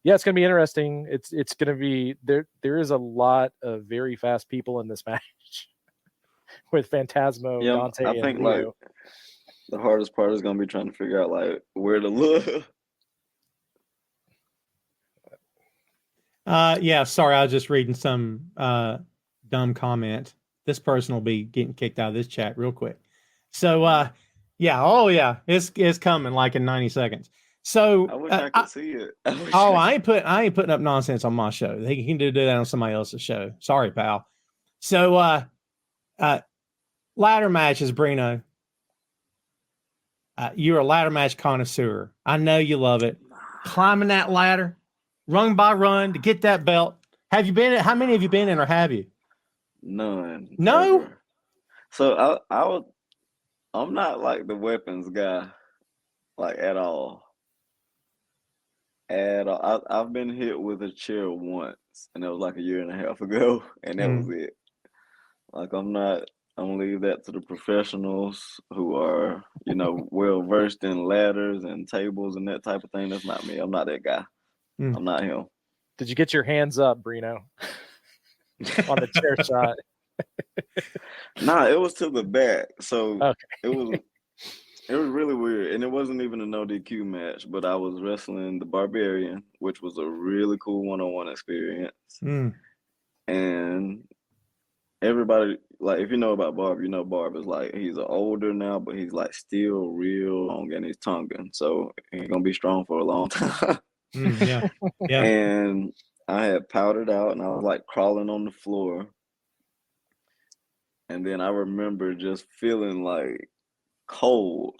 yeah, it's going to be interesting. It's going to be there. There is a lot of very fast people in this match with Phantasmo, Dante, I think and Leo. like the hardest part is going to be trying to figure out like where to look. Yeah, sorry, I was just reading some dumb comment. This person will be getting kicked out of this chat real quick. So yeah, it's coming like in 90 seconds. So I wish I could see it. I ain't putting up nonsense on my show. He can do that on somebody else's show. Sorry, pal. So ladder matches, Brino. You're a ladder match connoisseur. I know you love it. Climbing that ladder, run by run to get that belt. Have you been? How many have you been in, or have you? None. No. Ever. So I'm not like the weapons guy, like at all. I've been hit with a chair once, and that was like a year and a half ago, and that was it. Like I'm gonna leave that to the professionals who are, well versed in ladders and tables and that type of thing. That's not me. I'm not that guy. I'm not him. Did you get your hands up, Brino, on the chair shot? Nah, it was to the back. So okay. It was really weird, and it wasn't even a no DQ match, but I was wrestling the Barbarian, which was a really cool one-on-one experience. And everybody, like, if you know about Barb, Barb is like, he's older now, but he's like still real long and he's tonguing, so he's gonna be strong for a long time. Yeah. And I had powdered out, and I was like crawling on the floor, and then I remember just feeling like cold,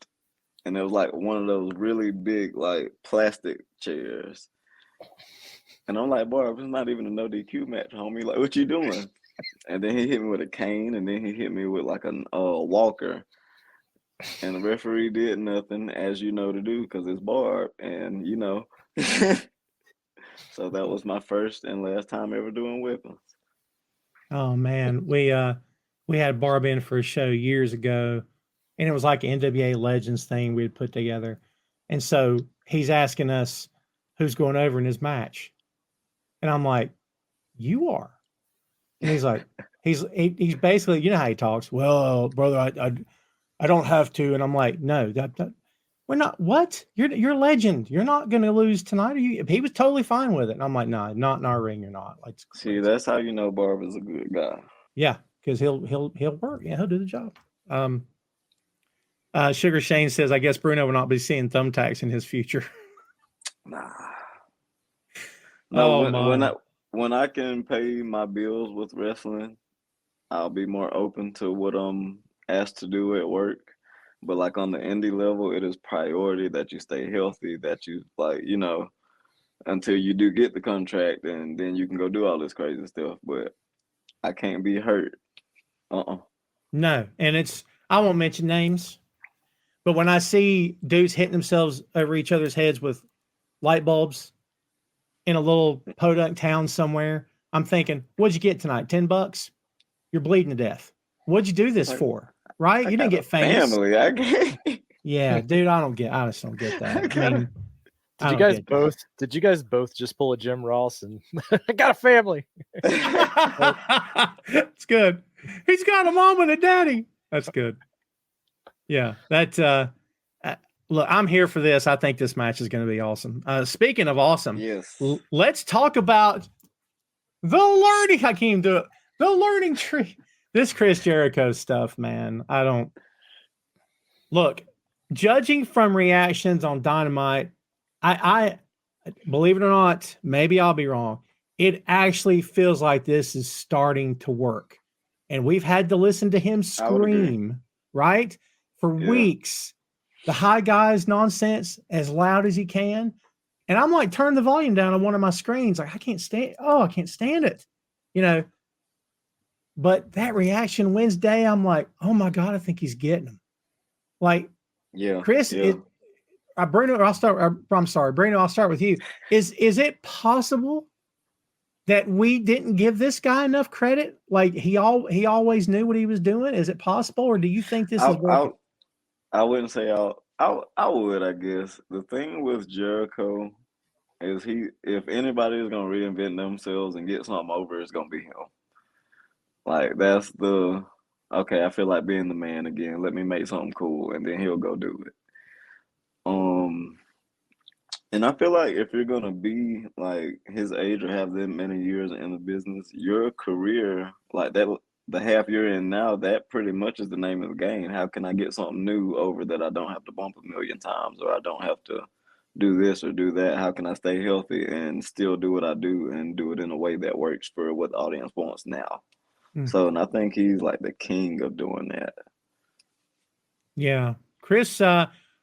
and it was like one of those really big like plastic chairs, and I'm like, Barb, it's not even a no DQ match, homie, like what you doing? And then he hit me with a cane, and then he hit me with like a walker, and the referee did nothing, as you know to do, because it's Barb, and so that was my first and last time ever doing weapons. Oh man, we had Barb in for a show years ago, and it was like an NWA Legends thing we had put together. And so he's asking us who's going over in his match. And I'm like, you are. And he's like, he's basically, you know how he talks. Well, brother, I don't have to. And I'm like, no, we're not. What? You're a legend. You're not going to lose tonight. He was totally fine with it. And I'm like, no, not in our ring. You're not. Like, see, that's how you know Barb is a good guy. Yeah, because he'll work. Yeah, he'll do the job. Sugar Shane says, I guess Bruno will not be seeing thumbtacks in his future. Nah. No, oh, when I can pay my bills with wrestling, I'll be more open to what I'm asked to do at work. But like on the indie level, it is priority that you stay healthy, that you like, until you do get the contract, and then you can go do all this crazy stuff. But I can't be hurt. No, and I won't mention names, but when I see dudes hitting themselves over each other's heads with light bulbs in a little podunk town somewhere, I'm thinking, what'd you get tonight? $10? You're bleeding to death. What'd you do this for? Right? You didn't get famous. Family, I can't. Yeah, dude, I just don't get that. I mean, Did you guys both just pull a Jim Ross and I got a family? It's good. He's got a mom and a daddy. That's good. Yeah, look, I'm here for this. I think this match is going to be awesome. Speaking of awesome, Yes. Let's talk about the learning. I can't even do it. The learning tree. This Chris Jericho stuff, man. I don't look. Judging from reactions on Dynamite, I believe it or not, maybe I'll be wrong. It actually feels like this is starting to work. And we've had to listen to him scream, right? For weeks. The high guys nonsense as loud as he can. And I'm like, turn the volume down on one of my screens. Like, I can't stand it. You know. But that reaction Wednesday, I'm like, oh my God, I think he's getting him. Like, Chris, Brino, I'm sorry, Brino, I'll start with you. Is it possible that we didn't give this guy enough credit? Like he always knew what he was doing. Is it possible, or do you think this is working? I wouldn't say I would, I guess. The thing with Jericho is if anybody is gonna reinvent themselves and get something over, it's gonna be him. Like that's okay, I feel like being the man again. Let me make something cool, and then he'll go do it. And I feel like if you're gonna be like his age or have that many years in the business, your career, like that, the half you're in now, that pretty much is the name of the game. How can I get something new over that I don't have to bump a million times, or I don't have to do this or do that? How can I stay healthy and still do what I do and do it in a way that works for what the audience wants now? So, and I think he's like the king of doing that. Yeah. Chris,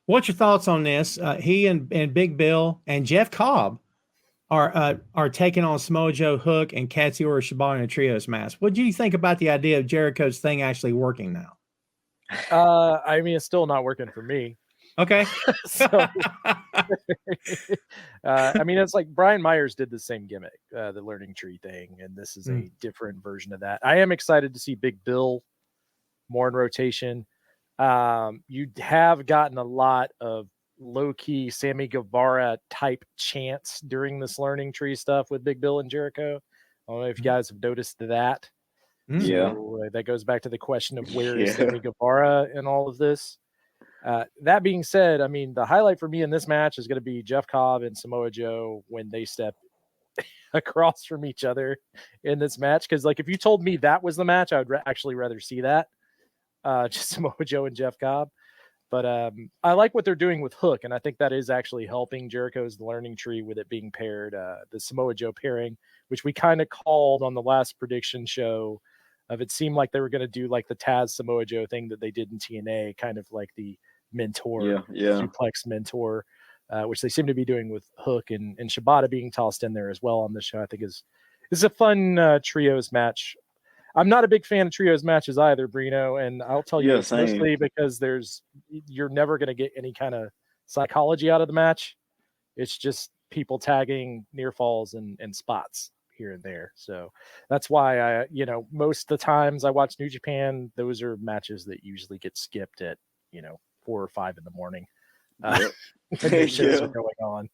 what's your thoughts on this? He and Big Bill and Jeff Cobb are taking on Samoa Joe, Hook, and Katsuyori Shibata in a trios match. What do you think about the idea of Jericho's thing actually working now? I mean, it's still not working for me. Okay. So, I mean, it's like Brian Myers did the same gimmick, the learning tree thing, and this is a different version of that. I am excited to see Big Bill more in rotation. You have gotten a lot of low-key Sammy Guevara type chants during this learning tree stuff with Big Bill and Jericho. I don't know if you guys have noticed that. Yeah. So, that goes back to the question of where is Sammy Guevara in all of this. That being said, I mean, the highlight for me in this match is going to be Jeff Cobb and Samoa Joe when they step across from each other in this match. Because, like, if you told me that was the match, I would actually rather see that. Just Samoa Joe and Jeff Cobb. But I like what they're doing with Hook, and I think that is actually helping Jericho's learning tree with it being paired, the Samoa Joe pairing, which we kind of called on the last prediction show. It seemed like they were going to do like the Taz Samoa Joe thing that they did in TNA, kind of like the mentor, suplex mentor, which they seem to be doing with Hook and Shibata being tossed in there as well on this show. I think is a fun trios match. I'm not a big fan of trios matches either, Brino, and I'll tell you it's mostly because you're never going to get any kind of psychology out of the match. It's just people tagging near falls and spots here and there. So that's why most of the times I watch New Japan, those are matches that usually get skipped at 4 or 5 in the morning. When shows are going on.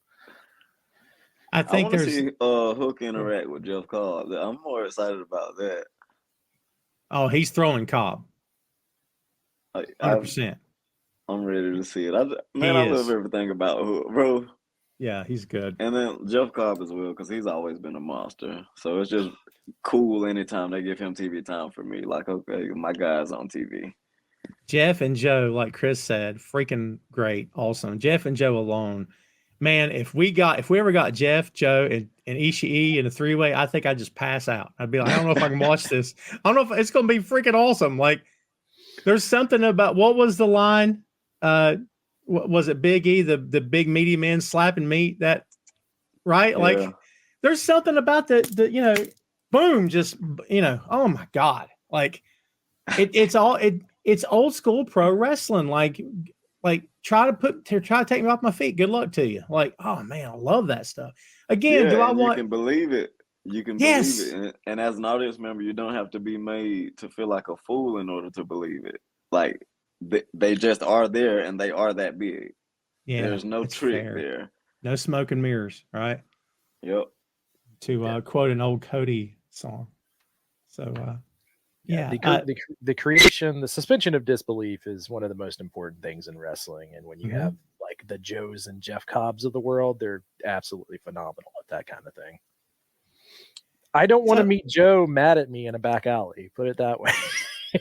I think want to see Hook interact with Jeff Cobb. I'm more excited about that. Oh, he's throwing Cobb. 100%. I'm ready to see it. I love everything about Hook, bro. Yeah, he's good. And then Jeff Cobb as well, because he's always been a monster. So it's just cool anytime they give him TV time for me. Like, okay, my guy's on TV. Jeff and Joe, like Chris said, freaking great. Awesome. Jeff and Joe alone. Man, if we ever got Jeff, Joe, and Ishii in a 3-way, I think I'd just pass out. I'd be like, I don't know if I can watch this. I don't know if it's going to be freaking awesome. Like, there's something about, what was the line? Was it Big E, the big meaty man slapping meat? That, right? Like, there's something about the boom, just oh my God. Like it's old school pro wrestling. Like try to take me off my feet. Good luck to you. Like, oh man, I love that stuff. Again, do I and want you can believe it. You can Yes. believe it. And as an audience member, you don't have to be made to feel like a fool in order to believe it. Like they just are there and they are that big. Yeah, There's no it's trick fair. there. No smoke and mirrors, right? Yep. To quote an old Cody song. So the creation, the suspension of disbelief is one of the most important things in wrestling. And when you have like the Joes and Jeff Cobbs of the world, they're absolutely phenomenal at that kind of thing. I don't want to meet Joe mad at me in a back alley. Put it that way.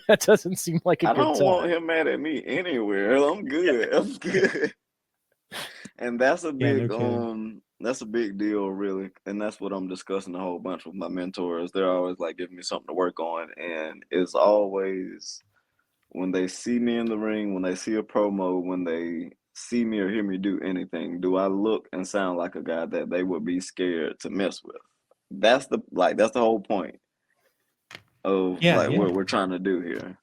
That doesn't seem like a good time. I don't want him mad at me anywhere. I'm good. I'm good. And that's a big that's a big deal, really. And that's what I'm discussing a whole bunch with my mentors. They're always like giving me something to work on. And it's always when they see me in the ring, when they see a promo, when they see me or hear me do anything, do I look and sound like a guy that they would be scared to mess with? That's the whole point of what we're trying to do here.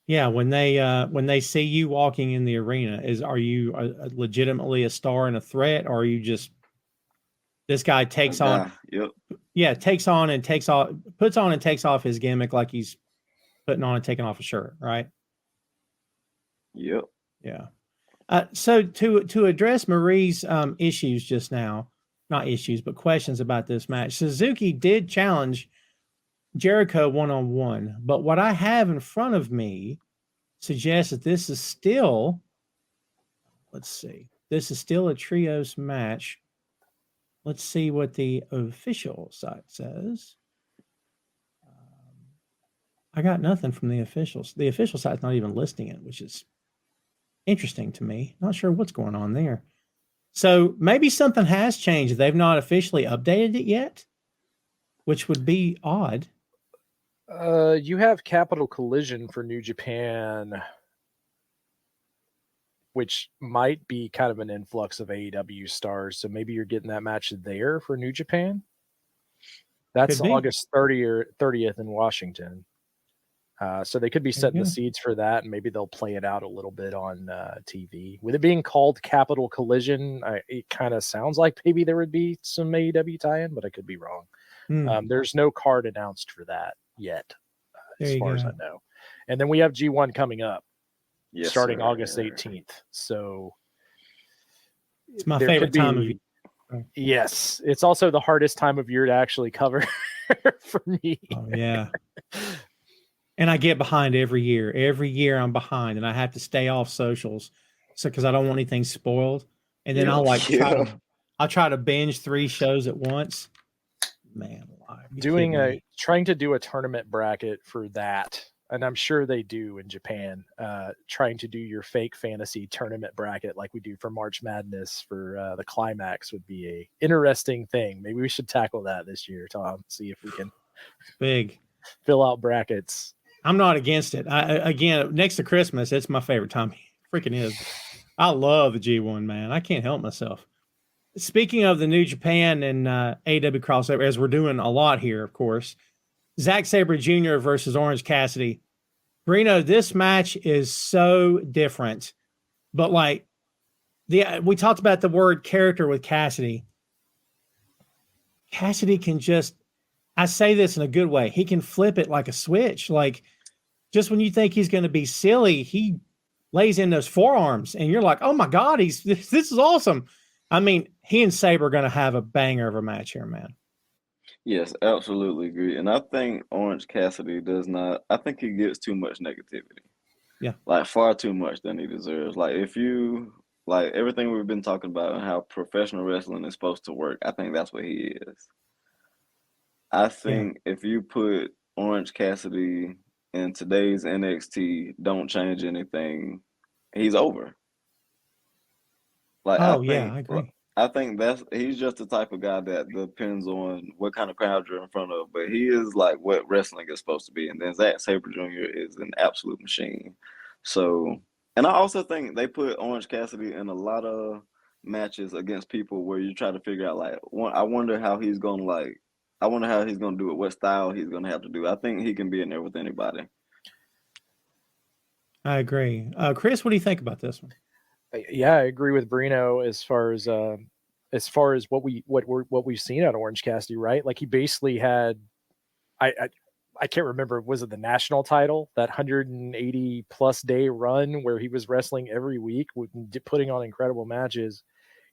Yeah, when they see you walking in the arena, are you legitimately a star and a threat, or are you just this guy takes on? Yep. Yeah, puts on and takes off his gimmick like he's putting on and taking off a shirt, right? Yep. Yeah. So to address Marie's issues just now, not issues, but questions about this match, Suzuki did challenge Jericho one-on-one, but what I have in front of me suggests that this is still, this is still a trios match. Let's see what the official site says. I got nothing from the officials. The official site's not even listing it, which is interesting to me. Not sure what's going on there. So maybe something has changed. They've not officially updated it yet, which would be odd. You have Capital Collision for New Japan, which might be kind of an influx of AEW stars. So maybe you're getting that match there for New Japan. That's August 30th in Washington. So they could be setting the seeds for that, and maybe they'll play it out a little bit on TV. With it being called Capital Collision, it kind of sounds like maybe there would be some AEW tie-in, but I could be wrong. There's no card announced for that yet, as far as I know. And then we have G1 coming up, starting August 18th. So it's my favorite time of year. Yes, it's also the hardest time of year to actually cover for me. Oh, yeah. And I get behind every year. Every year I'm behind, and I have to stay off socials, because I don't want anything spoiled. And then I'll try to binge 3 shows at once. Man, trying to do a tournament bracket for that, and I'm sure they do in Japan. Trying to do your fake fantasy tournament bracket like we do for March Madness for the climax would be a interesting thing. Maybe we should tackle that this year, Tom. See if we can fill out brackets. I'm not against it. Again, next to Christmas, it's my favorite time. Freaking is. I love the G1, man. I can't help myself. Speaking of the New Japan and AEW crossover, as we're doing a lot here, of course, Zack Sabre Jr. versus Orange Cassidy. Brino, this match is so different. But we talked about the word character with Cassidy. Cassidy can I say this in a good way. He can flip it like a switch. Like, just when you think he's going to be silly, he lays in those forearms, and you're like, oh my God, this is awesome. I mean, he and Sabre are going to have a banger of a match here, man. Yes, absolutely agree. And I think Orange Cassidy I think he gets too much negativity. Yeah. Like, far too much than he deserves. Like, if you, everything we've been talking about and how professional wrestling is supposed to work, I think that's what he is. I think if you put Orange Cassidy in today's NXT, don't change anything, he's over. I agree. I think he's just the type of guy that depends on what kind of crowd you're in front of, but he is like what wrestling is supposed to be. And then Zack Sabre Jr. is an absolute machine. So, and I also think they put Orange Cassidy in a lot of matches against people where you try to figure out I wonder how he's gonna I wonder how he's gonna do it. What style he's gonna have to do. I think he can be in there with anybody. I agree. Chris, what do you think about this one? Yeah, I agree with Brino as far as what we've seen out of Orange Cassidy, right? Like he basically had, I can't remember, was it the national title, that 180 plus day run where he was wrestling every week, putting on incredible matches.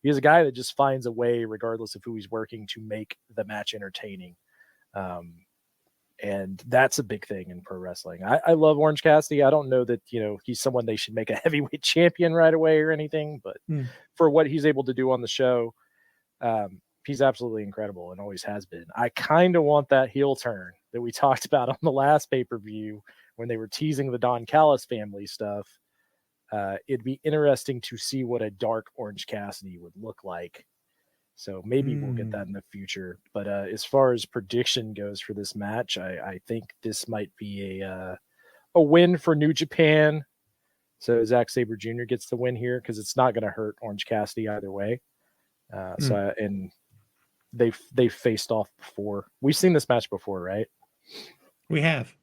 He's a guy that just finds a way, regardless of who he's working, to make the match entertaining. And that's a big thing in pro wrestling. I love Orange Cassidy. I don't know that, he's someone they should make a heavyweight champion right away or anything, but for what he's able to do on the show, he's absolutely incredible and always has been. I kind of want that heel turn that we talked about on the last pay-per-view when they were teasing the Don Callis family stuff. It'd be interesting to see what a dark Orange Cassidy would look like. So maybe we'll get that in the future. But as far as prediction goes for this match, I think this might be a win for New Japan. So Zack Sabre Jr. gets the win here because it's not going to hurt Orange Cassidy either way. And they've faced off before. We've seen this match before, right? We have.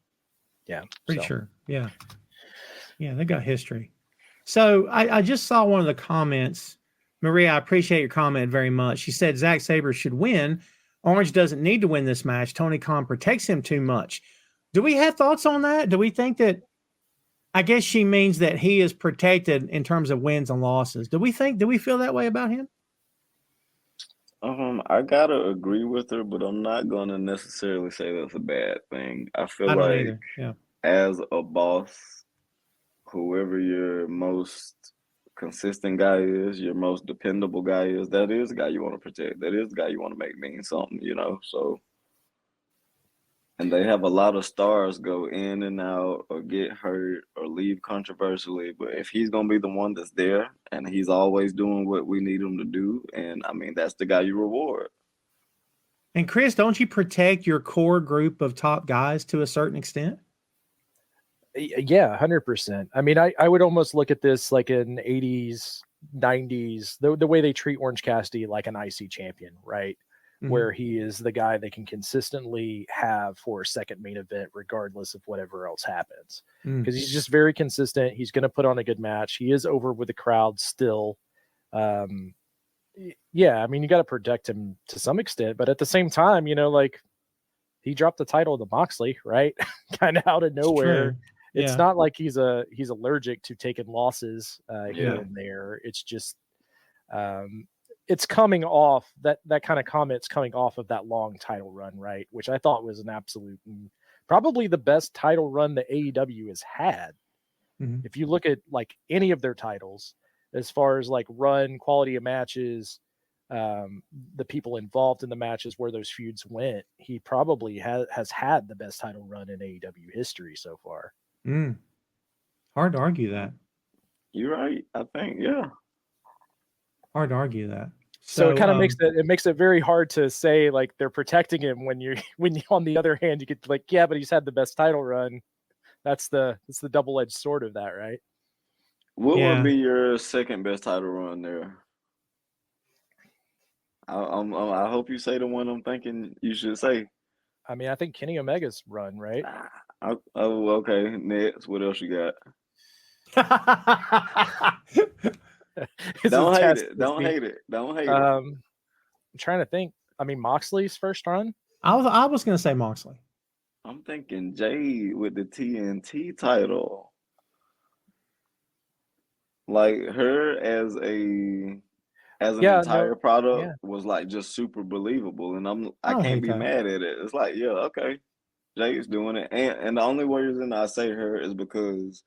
Yeah. Pretty sure. Yeah. Yeah, they got history. So I just saw one of the comments. Maria, I appreciate your comment very much. She said Zack Sabre should win. Orange doesn't need to win this match. Tony Khan protects him too much. Do we have thoughts on that? Do we think that, I guess she means that he is protected in terms of wins and losses. Do we feel that way about him? I gotta agree with her, but I'm not gonna necessarily say that's a bad thing. I feel don't like either. Yeah. as a boss, whoever your most consistent guy is, your most dependable guy is, that is the guy you want to protect. That is the guy you want to make mean something, So, and they have a lot of stars go in and out or get hurt or leave controversially. But if he's going to be the one that's there and he's always doing what we need him to do, and I mean, that's the guy you reward. And Chris, don't you protect your core group of top guys to a certain extent? Yeah, 100%. I mean, I would almost look at this like in 80s, 90s, the way they treat Orange Cassidy like an IC champion, right? Mm-hmm. Where he is the guy they can consistently have for a second main event, regardless of whatever else happens. Because he's just very consistent. He's going to put on a good match. He is over with the crowd still. Yeah, I mean, you got to protect him to some extent, but at the same time, like he dropped the title to Moxley, right? Kind of out of nowhere. It's not like he's allergic to taking losses here and there. It's just it's coming off that kind of comment's coming off of that long title run, right? Which I thought was an absolute, probably the best title run that AEW has had. Mm-hmm. If you look at like any of their titles, as far as like run, quality of matches, the people involved in the matches, where those feuds went, he probably has had the best title run in AEW history so far. Hard to argue that. You're right. I think, yeah. Hard to argue that. So it kind of makes it very hard to say like they're protecting him when you on the other hand you get like, yeah, but he's had the best title run. That's the double-edged sword of that, right? What would be your second best title run there? I hope you say the one I'm thinking you should say. I mean, I think Kenny Omega's run, right? Oh, okay. Next, what else you got? Don't hate it. Don't hate it. I'm trying to think. I mean, Moxley's first run. I was going to say Moxley. I'm thinking Jade with the TNT title. Like her as an entire product was like just super believable, and I can't be mad at it. It's like, yeah, okay, Jade's doing it, and the only reason I say her is because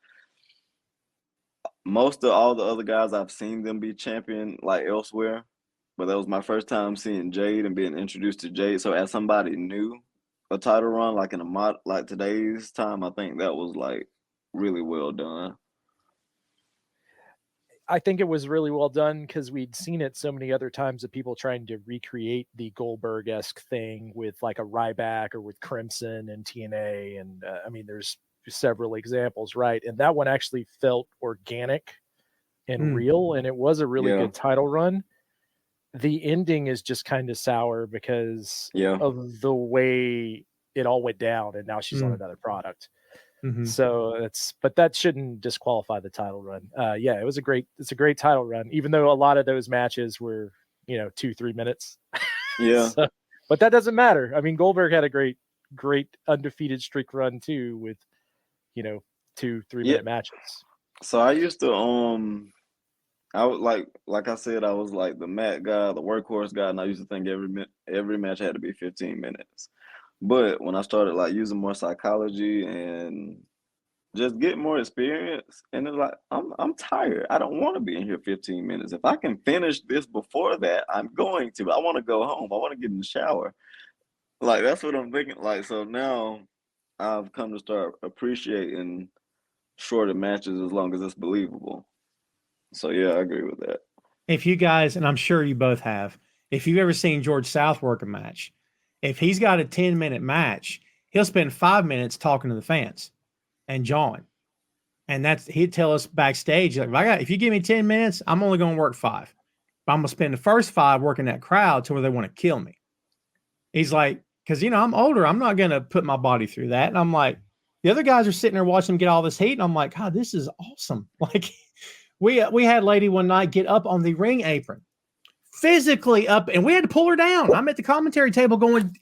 most of all the other guys I've seen them be champion like elsewhere, but that was my first time seeing Jade and being introduced to Jade. So as somebody new, a title run like in like today's time, I think that was like really well done. I think it was really well done because we'd seen it so many other times of people trying to recreate the Goldberg-esque thing with like a Ryback or with Crimson and TNA. And I mean, there's several examples, right? And that one actually felt organic and real. And it was a really good title run. the ending is just kind of sour because Yeah. of the way it all went down, and now she's on another product. Mhm. So but that shouldn't disqualify the title run. Yeah, it's a great title run, even though a lot of those matches were, 2-3 minutes. Yeah. But that doesn't matter. I mean, Goldberg had a great undefeated streak run too, with 2-3 minute matches. So I used to I was like I said, I was like the mat guy, the workhorse guy, and I used to think every match had to be 15 minutes. But when I started like using more psychology and just get more experience, and it's like I'm tired. I don't want to be in here 15 minutes. If I can finish this before that, I'm going to. I want to go home. I want to get in the shower. Like that's what I'm thinking. Like so now I've come to start appreciating shorter matches as long as it's believable. So yeah, I agree with that. If you guys, and I'm sure you both have, if you've ever seen George South work a match, if he's got a 10-minute match, he'll spend 5 minutes talking to the fans and jawing. And he'd tell us backstage, like, if you give me 10 minutes, I'm only going to work 5. But I'm going to spend the first 5 working that crowd to where they want to kill me. He's like, because, I'm older. I'm not going to put my body through that. And I'm like, the other guys are sitting there watching him get all this heat. And I'm like, God, this is awesome. Like, we had a lady one night get up on the ring apron, physically up, and we had to pull her down. I'm at the commentary table going,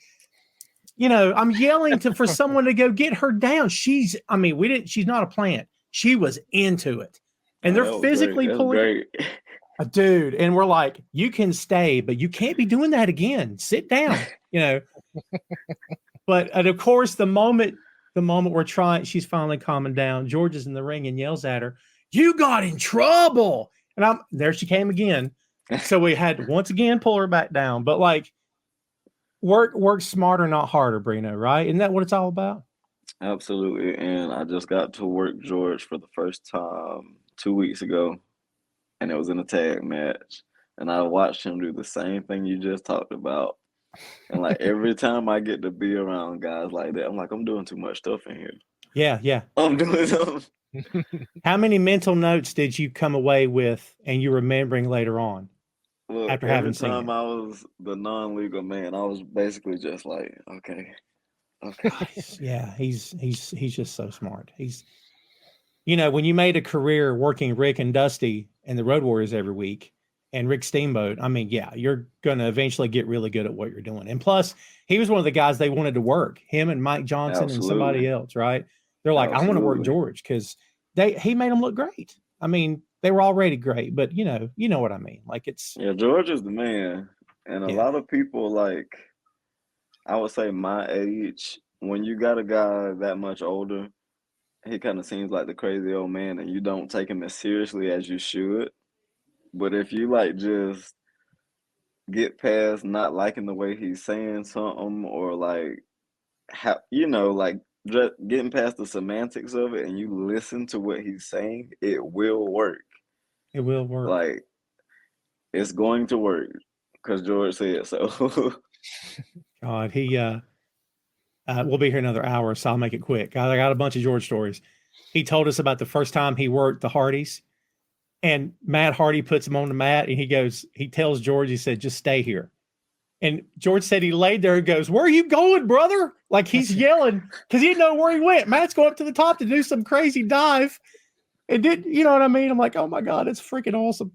I'm yelling for someone to go get her down. She's not a plant. She was into it. And they're physically pulling. Dude, and we're like, you can stay, but you can't be doing that again. Sit down, But of course, the moment we're trying, she's finally calming down. George is in the ring and yells at her, "You got in trouble!" And there she came again. So we had to once again pull her back down. But like, work smarter, not harder, Brino. Right? Isn't that what it's all about? Absolutely. And I just got to work George for the first time 2 weeks ago, and it was in a tag match. And I watched him do the same thing you just talked about. And like every time I get to be around guys like that, I'm like, I'm doing too much stuff in here. Yeah. I'm doing something. How many mental notes did you come away with and you're remembering later on? Look, after having seen every time it? I was the non-legal man, I was basically just like, okay. Yeah, he's just so smart. He's, when you made a career working Rick and Dusty and the Road Warriors every week and Rick Steamboat, you're going to eventually get really good at what you're doing. And plus, he was one of the guys they wanted to work, him and Mike Johnson Absolutely. and somebody else, right? They're like, I want to work George because he made them look great. They were already great, but you know what I mean? Like George is the man. And a lot of people, like, I would say my age, when you got a guy that much older, he kind of seems like the crazy old man and you don't take him as seriously as you should. But if you like just get past not liking the way he's saying something or like like just getting past the semantics of it and you listen to what he's saying, it will work. It will work. Like it's going to work because George said so. God, he we'll be here another hour, so I'll make it quick. I got a bunch of George stories. He told us about the first time he worked the Hardys, and Matt Hardy puts him on the mat, and he tells George, he said, just stay here. And George said he laid there and goes, "Where are you going, brother?" Like he's yelling because he didn't know where he went. Matt's going up to the top to do some crazy dive. And you know what I mean? I'm like, oh my God, it's freaking awesome.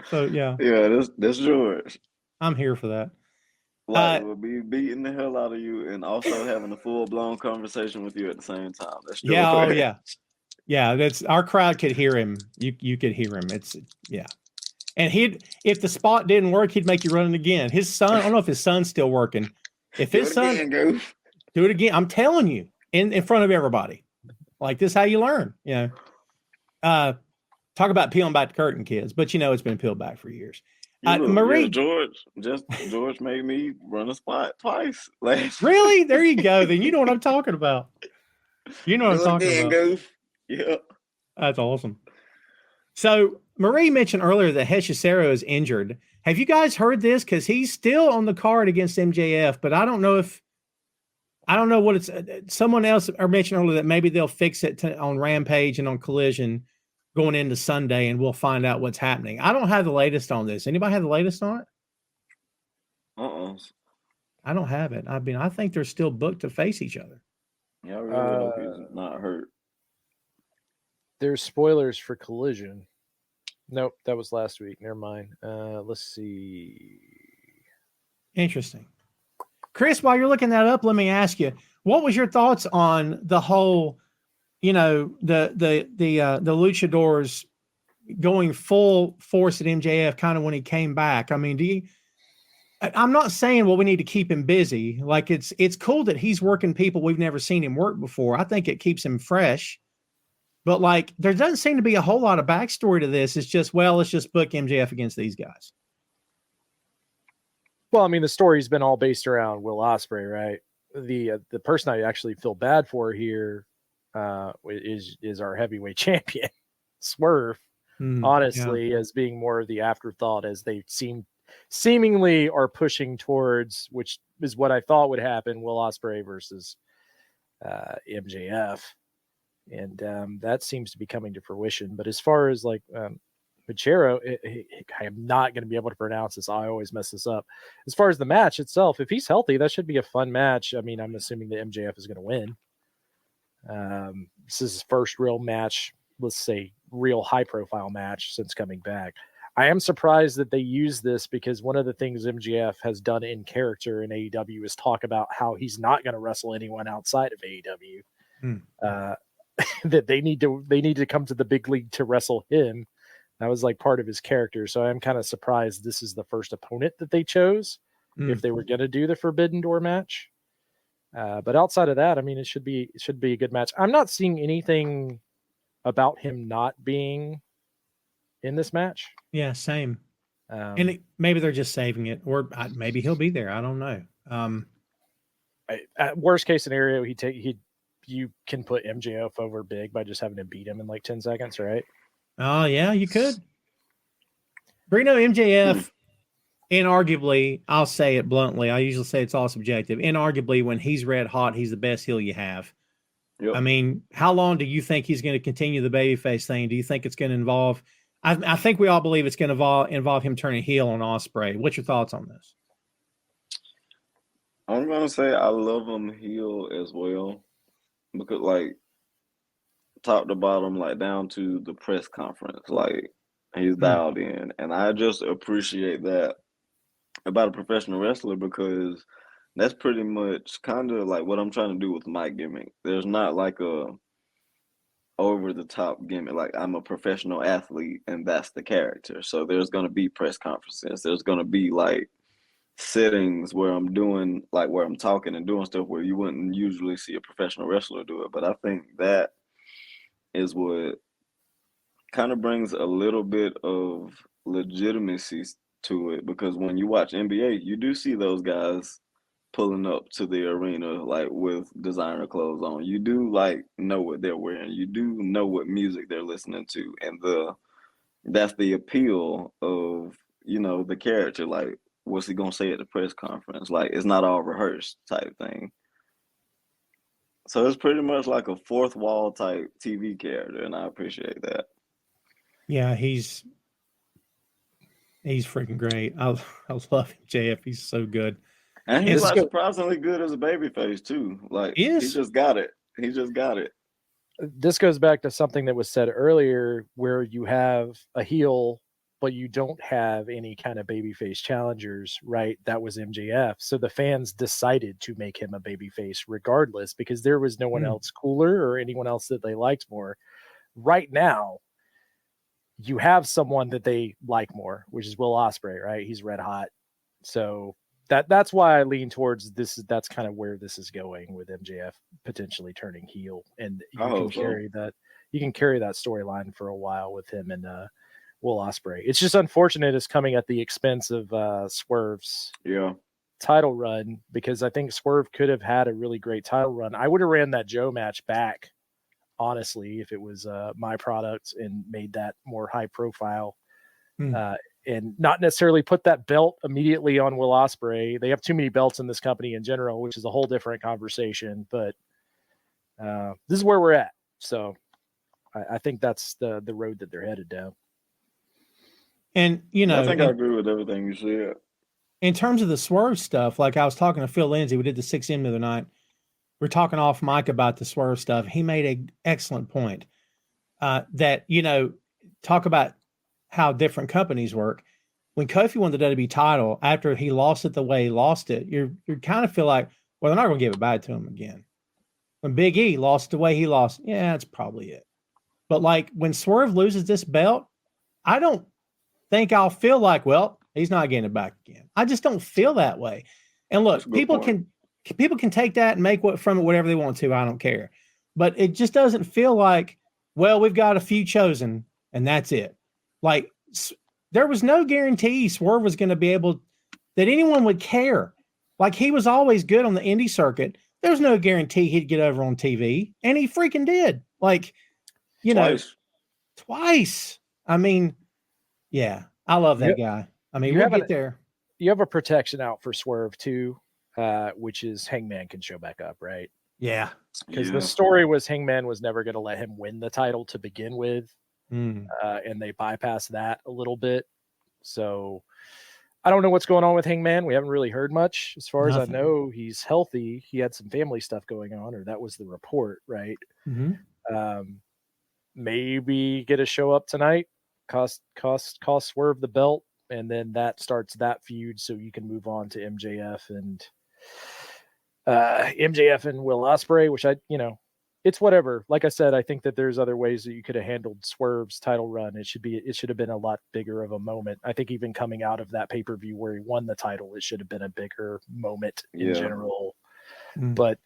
So yeah. Yeah, that's George. I'm here for that. Like we'll be beating the hell out of you and also having a full-blown conversation with you at the same time. That's George. Yeah, oh yeah. Yeah, that's our crowd could hear him. You could hear him. It's And if the spot didn't work, he'd make you run it again. His son, I don't know if his son's still working. If his son do it again, I'm telling you, in front of everybody. Like this is how you learn, Talk about peeling back the curtain, kids. But it's been peeled back for years. Marie, George made me run a spot twice. Really? There you go. Then you know what I'm talking about. You know what I'm talking about. Goof. Yeah. That's awesome. So Marie mentioned earlier that Hechicero is injured. Have you guys heard this? Because he's still on the card against MJF, but I don't know what it's. Someone else mentioned earlier that maybe they'll fix it on Rampage and on Collision going into Sunday, and we'll find out what's happening. I don't have the latest on this. Anybody have the latest on it? I don't have it. I mean, I think they're still booked to face each other. Yeah, I really hope he's not hurt. There's spoilers for Collision. Nope, that was last week. Never mind. Let's see. Interesting. Chris, while you're looking that up, let me ask you, what was your thoughts on the whole, the luchadors going full force at MJF kind of when he came back? I mean, I'm not saying, well, we need to keep him busy. Like it's cool that he's working people we've never seen him work before. I think it keeps him fresh. But like, there doesn't seem to be a whole lot of backstory to this. It's just, well, let's just book MJF against these guys. Well, I mean, the story's been all based around Will Ospreay, right? The person I actually feel bad for here is our heavyweight champion, Swerve. Honestly, as being more of the afterthought, as they seemingly are pushing towards, which is what I thought would happen: Will Ospreay versus MJF. And that seems to be coming to fruition. But as far as like Pachero, I am not going to be able to pronounce this. I always mess this up. As far as the match itself, if he's healthy, that should be a fun match. I mean, I'm assuming that MJF is going to win. This is his first real match, let's say real high-profile match since coming back. I am surprised that they use this because one of the things MJF has done in character in AEW is talk about how he's not going to wrestle anyone outside of AEW. That they need to come to the big league to wrestle him. That was like part of his character. So I'm kind of surprised this is the first opponent that they chose if they were going to do the Forbidden Door match. But outside of that, I mean, it should be a good match. I'm not seeing anything about him not being in this match. Yeah, same. And maybe they're just saving it, or maybe he'll be there. I don't know. At worst case scenario, you can put MJF over big by just having to beat him in like 10 seconds, right? Oh, yeah, you could. Brino, MJF, inarguably, I'll say it bluntly, I usually say it's all subjective. Inarguably, when he's red hot, he's the best heel you have. Yep. I mean, how long do you think he's going to continue the babyface thing? Do you think it's going to involve – I think we all believe it's going to involve him turning heel on Ospreay. What's your thoughts on this? I'm going to say I love him heel as well. Because, like, top to bottom, like, down to the press conference, like, he's dialed in. And I just appreciate that about a professional wrestler because that's pretty much kind of like what I'm trying to do with my gimmick. There's not, like, a over-the-top gimmick. Like, I'm a professional athlete, and that's the character. So there's going to be press conferences. There's going to be, like, settings where I'm doing, like, where I'm talking and doing stuff where you wouldn't usually see a professional wrestler do it. But I think that is what kind of brings a little bit of legitimacy to it, because when you watch NBA, you do see those guys pulling up to the arena, like, with designer clothes on. You do, like, know what they're wearing. You do know what music they're listening to. And that's the appeal of, the character. Like, what's he going to say at the press conference? Like, it's not all rehearsed type thing. So it's pretty much like a fourth wall type TV character, and I appreciate that. Yeah, he's freaking great. I love JF. He's so good. And he's like surprisingly good as a babyface too. Like, he just got it. He just got it. This goes back to something that was said earlier, where you have a heel but you don't have any kind of babyface challengers, right? That was MJF. So the fans decided to make him a babyface regardless, because there was no one else cooler or anyone else that they liked more. Right now, you have someone that they like more, which is Will Ospreay, right? He's red hot. So that's why I lean towards this. That's kind of where this is going, with MJF potentially turning heel, and you can carry that. You can carry that storyline for a while with him and Will Ospreay. It's just unfortunate it's coming at the expense of Swerve's title run, because I think Swerve could have had a really great title run. I would have ran that Joe match back, honestly, if it was my product, and made that more high profile. And not necessarily put that belt immediately on Will Ospreay. They have too many belts in this company in general, which is a whole different conversation. But this is where we're at. So I think that's the road that they're headed down. And, I think I agree with everything you said. in terms of the Swerve stuff, like I was talking to Phil Lindsay, we did the 6M the other night. We're talking off mic about the Swerve stuff. He made an excellent point that, talk about how different companies work. When Kofi won the WWE title, after he lost it the way he lost it, you kind of feel like, well, they're not going to give it back to him again. When Big E lost the way he lost, yeah, that's probably it. But like when Swerve loses this belt, I don't think I'll feel like, well, he's not getting it back again. I just don't feel that way. And look, people can take that and make from it whatever they want to. I don't care. But it just doesn't feel like, well, we've got a few chosen and that's it. Like there was no guarantee Swerve was going to be able that anyone would care. Like he was always good on the indie circuit. There's no guarantee he'd get over on TV, and he freaking did. Like, twice. I mean, yeah, I love that guy. I mean, we'll get there. You have a protection out for Swerve too, which is Hangman can show back up, right? Yeah. Because the story was Hangman was never going to let him win the title to begin with. And they bypassed that a little bit. So I don't know what's going on with Hangman. We haven't really heard much. As far as I know, he's healthy. He had some family stuff going on, or that was the report, right? Maybe get a show up tonight, cost Swerve the belt, and then that starts that feud, so you can move on to MJF and Will Ospreay, which it's whatever. Like I said, I think that there's other ways that you could have handled Swerve's title run. It should have been a lot bigger of a moment. I think even coming out of that pay-per-view where he won the title, it should have been a bigger moment in general. But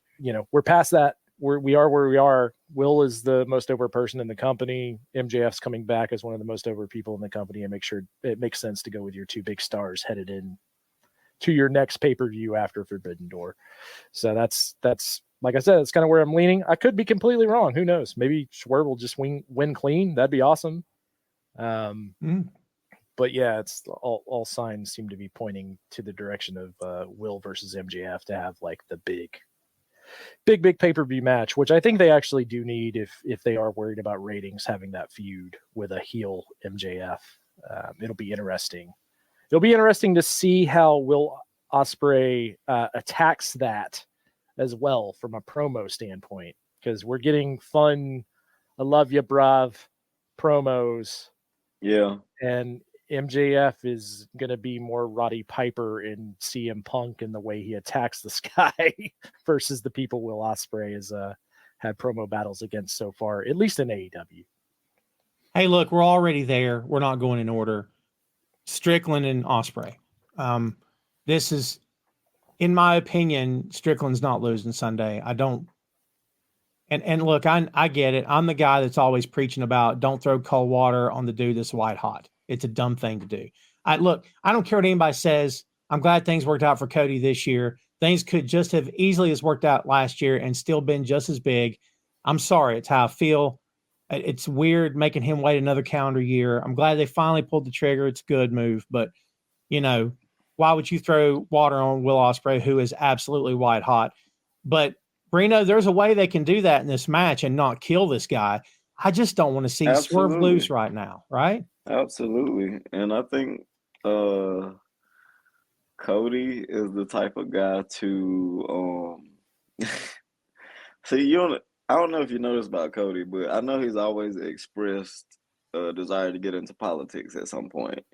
we're past that. We are where we are. Will is the most over person in the company. MJF's coming back as one of the most over people in the company, and make sure it makes sense to go with your two big stars headed in to your next pay-per-view after Forbidden Door. So that's like I said, it's kind of where I'm leaning. I could be completely wrong. Who knows? Maybe Swerve will just win clean. That'd be awesome. But yeah, it's all signs seem to be pointing to the direction of Will versus MJF to have like the big pay-per-view match, which I think they actually do need if they are worried about ratings, having that feud with a heel MJF. It'll be interesting. It'll be interesting to see how Will Ospreay attacks that as well from a promo standpoint, because we're getting fun, I love you, brav promos. Yeah. And MJF is going to be more Roddy Piper in CM Punk in the way he attacks this guy versus the people Will Ospreay has had promo battles against so far, at least in AEW. Hey, look, we're already there. We're not going in order. Strickland and Ospreay. This is, in my opinion, Strickland's not losing Sunday. I don't. And look, I get it. I'm the guy that's always preaching about don't throw cold water on the dude that's white hot. It's a dumb thing to do. I don't care what anybody says. I'm glad things worked out for Cody this year. Things could just have easily as worked out last year and still been just as big. I'm sorry. It's how I feel. It's weird making him wait another calendar year. I'm glad they finally pulled the trigger. It's a good move. But, why would you throw water on Will Ospreay, who is absolutely white hot? But, Brino, there's a way they can do that in this match and not kill this guy. I just don't want to see Swerve lose right now, right? Absolutely. And I think Cody is the type of guy to see, I don't know if you noticed about Cody, but I know he's always expressed a desire to get into politics at some point.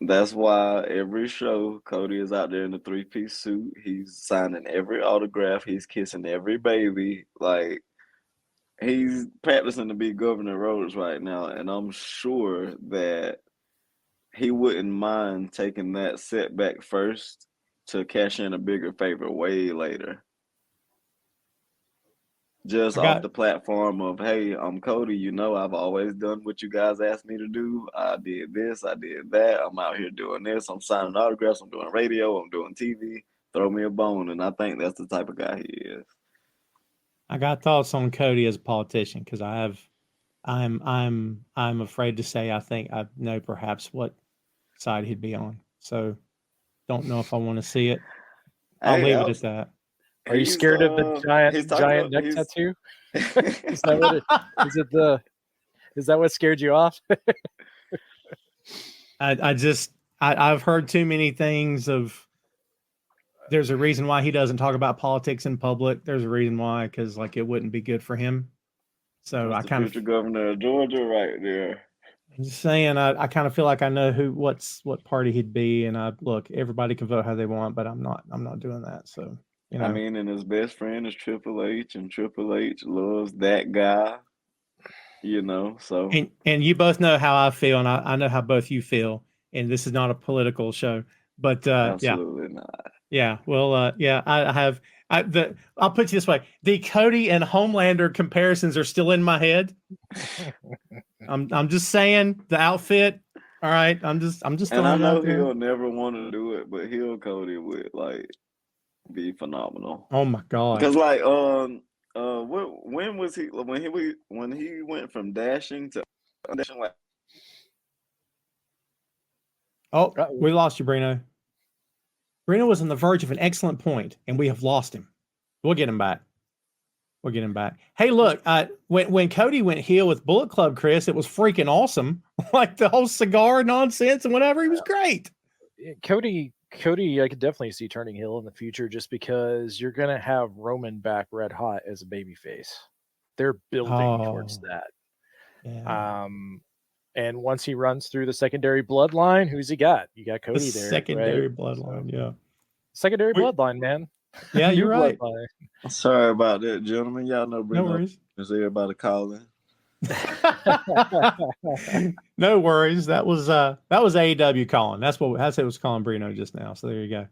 That's why every show Cody is out there in the 3-piece suit. He's signing every autograph. He's kissing every baby. Like, he's practicing to be Governor Rhodes right now, and I'm sure that he wouldn't mind taking that setback first to cash in a bigger favor way later. Just off the platform of, hey, I'm Cody, I've always done what you guys asked me to do. I did this, I did that. I'm out here doing this. I'm signing autographs. I'm doing radio. I'm doing TV. Throw me a bone. And I think that's the type of guy he is. I got thoughts on Cody as a politician because I'm afraid to say I think I know perhaps what side he'd be on. So don't know if I want to see it. I'll leave it at that. Are you scared of the giant neck tattoo? Is that what scared you off? I I've heard too many things of. There's a reason why he doesn't talk about politics in public. There's a reason why, because like it wouldn't be good for him. So That's I the kind future of, governor of Georgia right there. I'm just saying, I kind of feel like I know what party he'd be, and look, everybody can vote how they want, but I'm not doing that. So I mean, and his best friend is Triple H, and Triple H loves that guy. So and you both know how I feel, and I know how both you feel, and this is not a political show, but absolutely not. yeah, well, yeah, I have. I'll put it this way: the Cody and Homelander comparisons are still in my head. I'm just saying the outfit. All right, I'm just And throwing I it know out there. he'll never want to do it, but Cody would like be phenomenal. Oh my god! Because like when was he when he went from dashing to dashing like? Oh, we lost you, Brino. Brino was on the verge of an excellent point, and we have lost him. We'll get him back. We'll get him back. Hey, look, when Cody went heel with Bullet Club, Chris, it was freaking awesome. Like the whole cigar nonsense and whatever, he was great. Cody, I could definitely see turning heel in the future just because you're gonna have Roman back red hot as a babyface. They're building towards that. Yeah. And once he runs through the secondary bloodline, who's he got? You got Cody there. Secondary right? bloodline, yeah. Secondary bloodline, man. Yeah, you're right. Bloodline. Sorry about that, gentlemen. Y'all know Brino. No worries. Is everybody calling? No worries. That was AEW calling. That's what it was calling Brino just now. So there you go.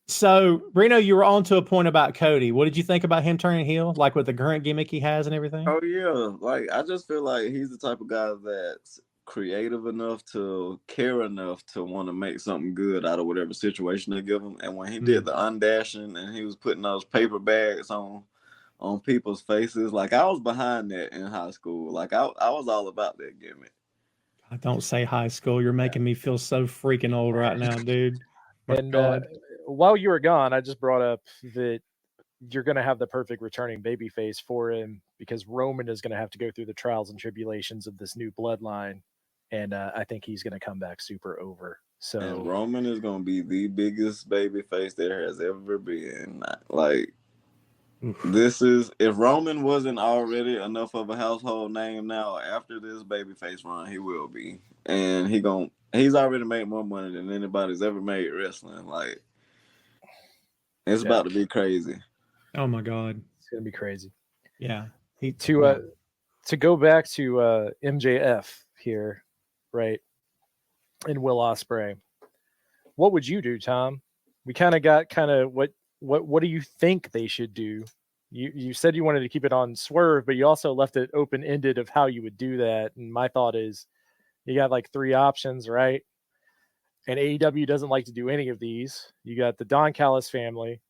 So Brino, you were on to a point about Cody. What did you think about him turning heel, like with the current gimmick he has and everything? Oh yeah, like I just feel like he's the type of guy that's creative enough to care enough to want to make something good out of whatever situation they give him. And when he did the undashing and he was putting those paper bags on people's faces, like I was behind that in high school. Like I was all about that gimmick. Don't say high school. You're making me feel so freaking old right now, dude. And while you were gone, I just brought up that you're going to have the perfect returning babyface for him because Roman is going to have to go through the trials and tribulations of this new bloodline. And I think he's going to come back super over. So and Roman is going to be the biggest babyface there has ever been. Like, this is, if Roman wasn't already enough of a household name now, after this babyface run, he will be. And he's already made more money than anybody's ever made wrestling. Like, it's about to be crazy. Oh my God. It's going to be crazy. Yeah. To go back to MJF here, right? And Will Ospreay. What would you do, Tom? We kind of got what do you think they should do? You said you wanted to keep it on Swerve, but you also left it open-ended of how you would do that. And my thought is you got like 3 options, right? And AEW doesn't like to do any of these. You got the Don Callis family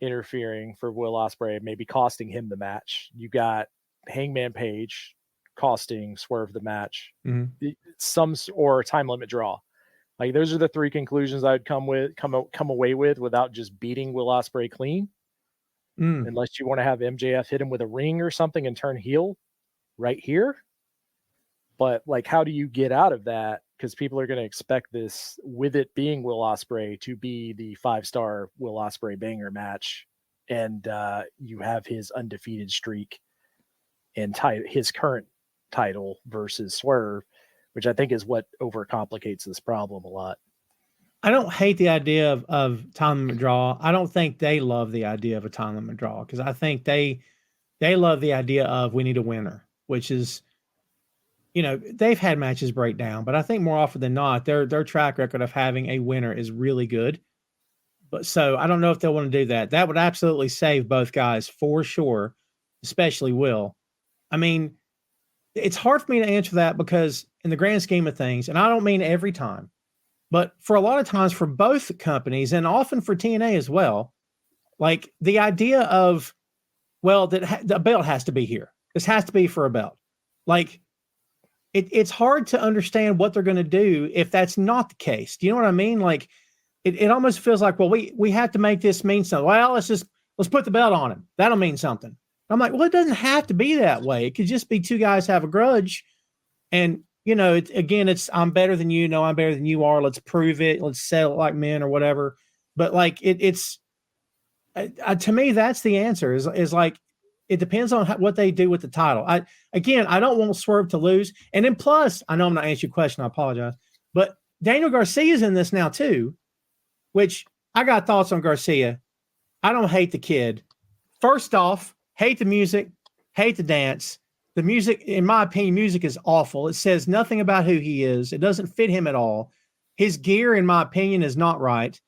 interfering for Will Ospreay, maybe costing him the match. You got Hangman Page costing Swerve the match. Or a time limit draw. Like those are the 3 conclusions I'd come away with without just beating Will Ospreay clean. Unless you want to have MJF hit him with a ring or something and turn heel right here. But like, how do you get out of that? Because people are going to expect this, with it being Will Ospreay, to be the 5-star Will Ospreay banger match, and you have his undefeated streak and his current title versus Swerve, which I think is what overcomplicates this problem a lot. I don't hate the idea of time limit draw. I don't think they love the idea of a time limit draw because I think they love the idea of we need a winner, which is, they've had matches break down, but I think more often than not, their track record of having a winner is really good. But so I don't know if they'll want to do that. That would absolutely save both guys for sure, especially Will. I mean, it's hard for me to answer that because in the grand scheme of things, and I don't mean every time, but for a lot of times for both companies and often for TNA as well, like the idea of, well, that the belt has to be here. This has to be for a belt. Like it's hard to understand what they're going to do if that's not the case. Do you know what I mean? Like it almost feels like, well, we have to make this mean something. Well, let's put the belt on him. That'll mean something. I'm like, well, it doesn't have to be that way. It could just be 2 guys have a grudge and it's I'm better than you. No, I'm better than you are. Let's prove it. Let's sell it like men or whatever. But like it's to me, that's the answer. Is like it depends on what they do with the title. I don't want Swerve to lose. And then plus, I know I'm not answering your question. I apologize. But Daniel Garcia's in this now too, which I got thoughts on Garcia. I don't hate the kid. First off, hate the music, hate the dance. The music, in my opinion, music is awful. It says nothing about who he is. It doesn't fit him at all. His gear, in my opinion, is not right.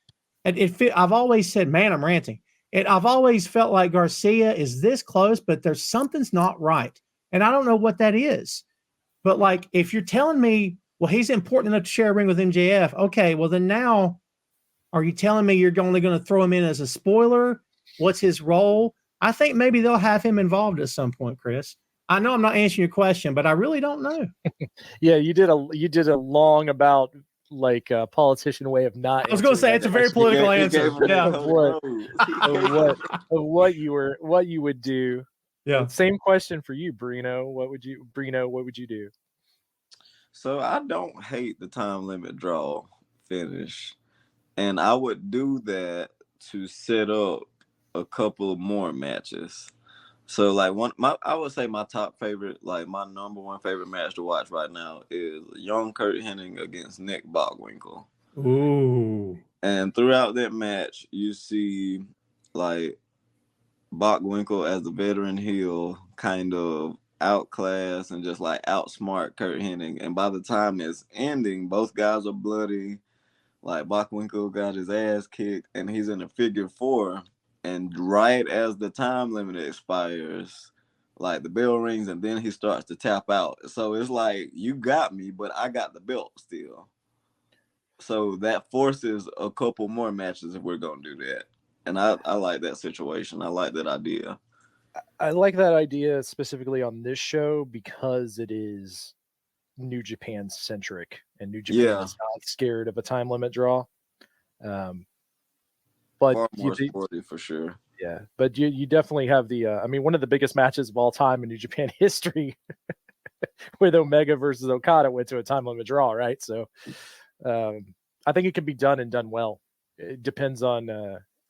I've always said, man, I'm ranting. I've always felt like Garcia is this close, but there's something's not right. And I don't know what that is. But like, if you're telling me, well, he's important enough to share a ring with MJF. Okay, well then now, are you telling me you're only going to throw him in as a spoiler? What's his role? I think maybe they'll have him involved at some point, Chris. I know I'm not answering your question, but I really don't know. Yeah, you did a long about like a politician way of not. I was going to say it's a very political answer. Yeah, of what you would do. Yeah. Same question for you, Brino. What would you do? So I don't hate the time limit draw finish, and I would do that to set up a couple more matches. So like I would say my top favorite, like my number one favorite match to watch right now is young Kurt Hennig against Nick Bockwinkel. Ooh. And throughout that match, you see like Bockwinkel as the veteran heel kind of outclass and just like outsmart Kurt Hennig. And by the time it's ending, both guys are bloody. Like Bockwinkel got his ass kicked and he's in a figure four. And right as the time limit expires, like the bell rings and then he starts to tap out. So it's like, you got me, but I got the belt still. So that forces a couple more matches if we're going to do that. And I like that situation. I like that idea. I like that idea specifically on this show because it is New Japan centric and New Japan is not scared of a time limit draw. But far more sporty for sure. Yeah, but you definitely have the one of the biggest matches of all time in New Japan history with Omega versus Okada went to a time limit draw, right? So I think it can be done and done well. It depends on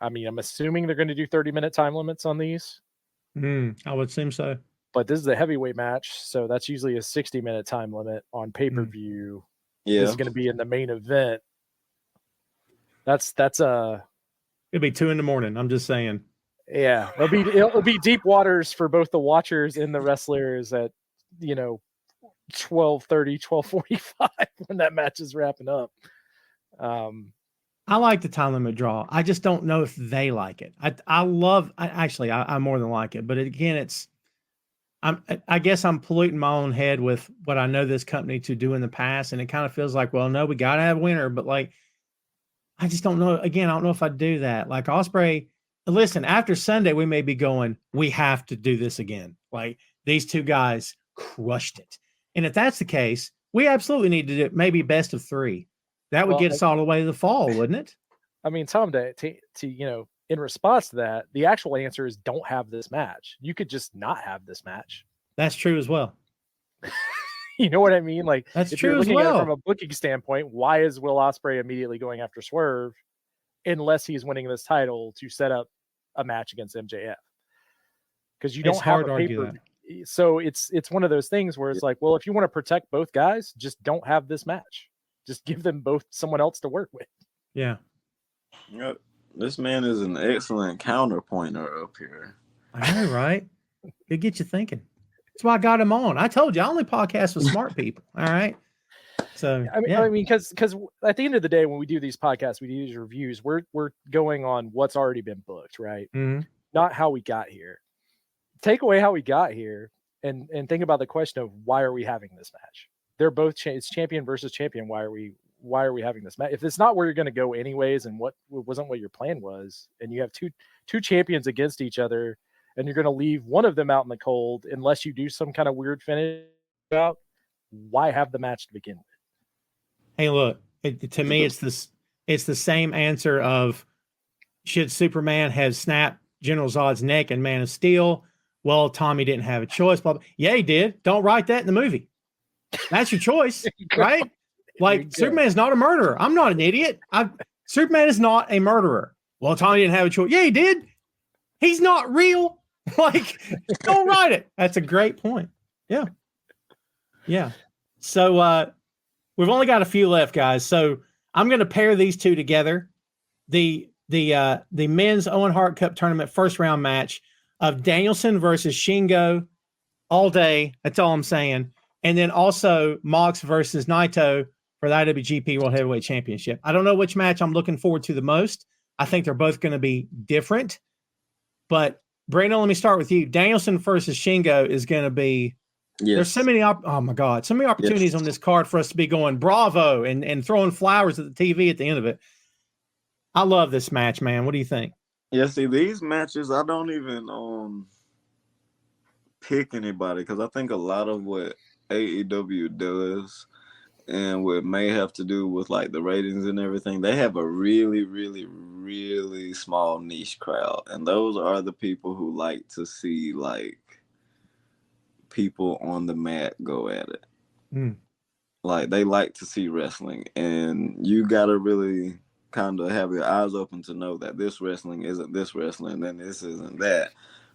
I'm assuming they're going to do 30-minute time limits on these. I would assume so. But this is a heavyweight match, so that's usually a 60-minute time limit on pay-per-view. Yeah. This is going to be in the main event. That's It'll be 2 a.m. I'm just saying. Yeah, it'll be deep waters for both the watchers and the wrestlers at 12:30, 12:45 when that match is wrapping up. I like the time limit draw. I just don't know if they like it. I more than like it, but again, I guess I'm polluting my own head with what I know this company to do in the past, and it kind of feels like, well, no, we got to have a winner, but like, I just don't know. Again, I don't know if I'd do that. Like Ospreay, listen, after Sunday, we may be going, we have to do this again. Like these two guys crushed it. And if that's the case, we absolutely need to do maybe best of 3. That would get us all the way to the fall, wouldn't it? I mean, Tom, to in response to that, the actual answer is don't have this match. You could just not have this match. That's true as well. You know what I mean? Like, that's if true you're looking as well. at it from a booking standpoint, why is Will Ospreay immediately going after Swerve unless he's winning this title to set up a match against MJF? Because you don't have a paper. So it's one of those things where it's like, well, if you want to protect both guys, just don't have this match. Just give them both someone else to work with. Yeah. Yep. This man is an excellent counterpointer up here. I know, right? It gets you thinking. That's why I got him on. I told you, I only podcast with smart people. All right. So I mean, because at the end of the day, when we do these podcasts, we do these reviews, we're going on what's already been booked, right? Mm-hmm. Not how we got here. Take away how we got here and think about the question of why are we having this match? They're both it's champion versus champion. Why are we having this match? If it's not where you're going to go anyways, and what wasn't what your plan was, and you have two champions against each other, and you're going to leave one of them out in the cold unless you do some kind of weird finish out, why have the match to begin with? Hey, look, to me, it's the same answer of should Superman have snapped General Zod's neck in Man of Steel? Well, Tommy didn't have a choice. Blah, blah. Yeah, he did. Don't write that in the movie. That's your choice, right? Like go. Superman's not a murderer. I'm not an idiot. Superman is not a murderer. Well, Tommy didn't have a choice. Yeah, he did. He's not real. Like, don't write it. That's a great point. Yeah. Yeah. So we've only got a few left, guys. So I'm going to pair these two together. The men's Owen Hart Cup tournament first round match of Danielson versus Shingo all day. That's all I'm saying. And then also Mox versus Naito for the IWGP World Heavyweight Championship. I don't know which match I'm looking forward to the most. I think they're both going to be different. But Brino, let me start with you. Danielson versus Shingo is going to be. Yes. There's so many. Oh my God, so many opportunities on this card for us to be going bravo and throwing flowers at the TV at the end of it. I love this match, man. What do you think? Yeah, see, these matches, I don't even pick anybody because I think a lot of what AEW does and what may have to do with like the ratings and everything, they have a really, really, really small niche crowd. And those are the people who like to see like people on the mat go at it. Like they like to see wrestling, and you gotta really kind of have your eyes open to know that this wrestling isn't this wrestling and this isn't that.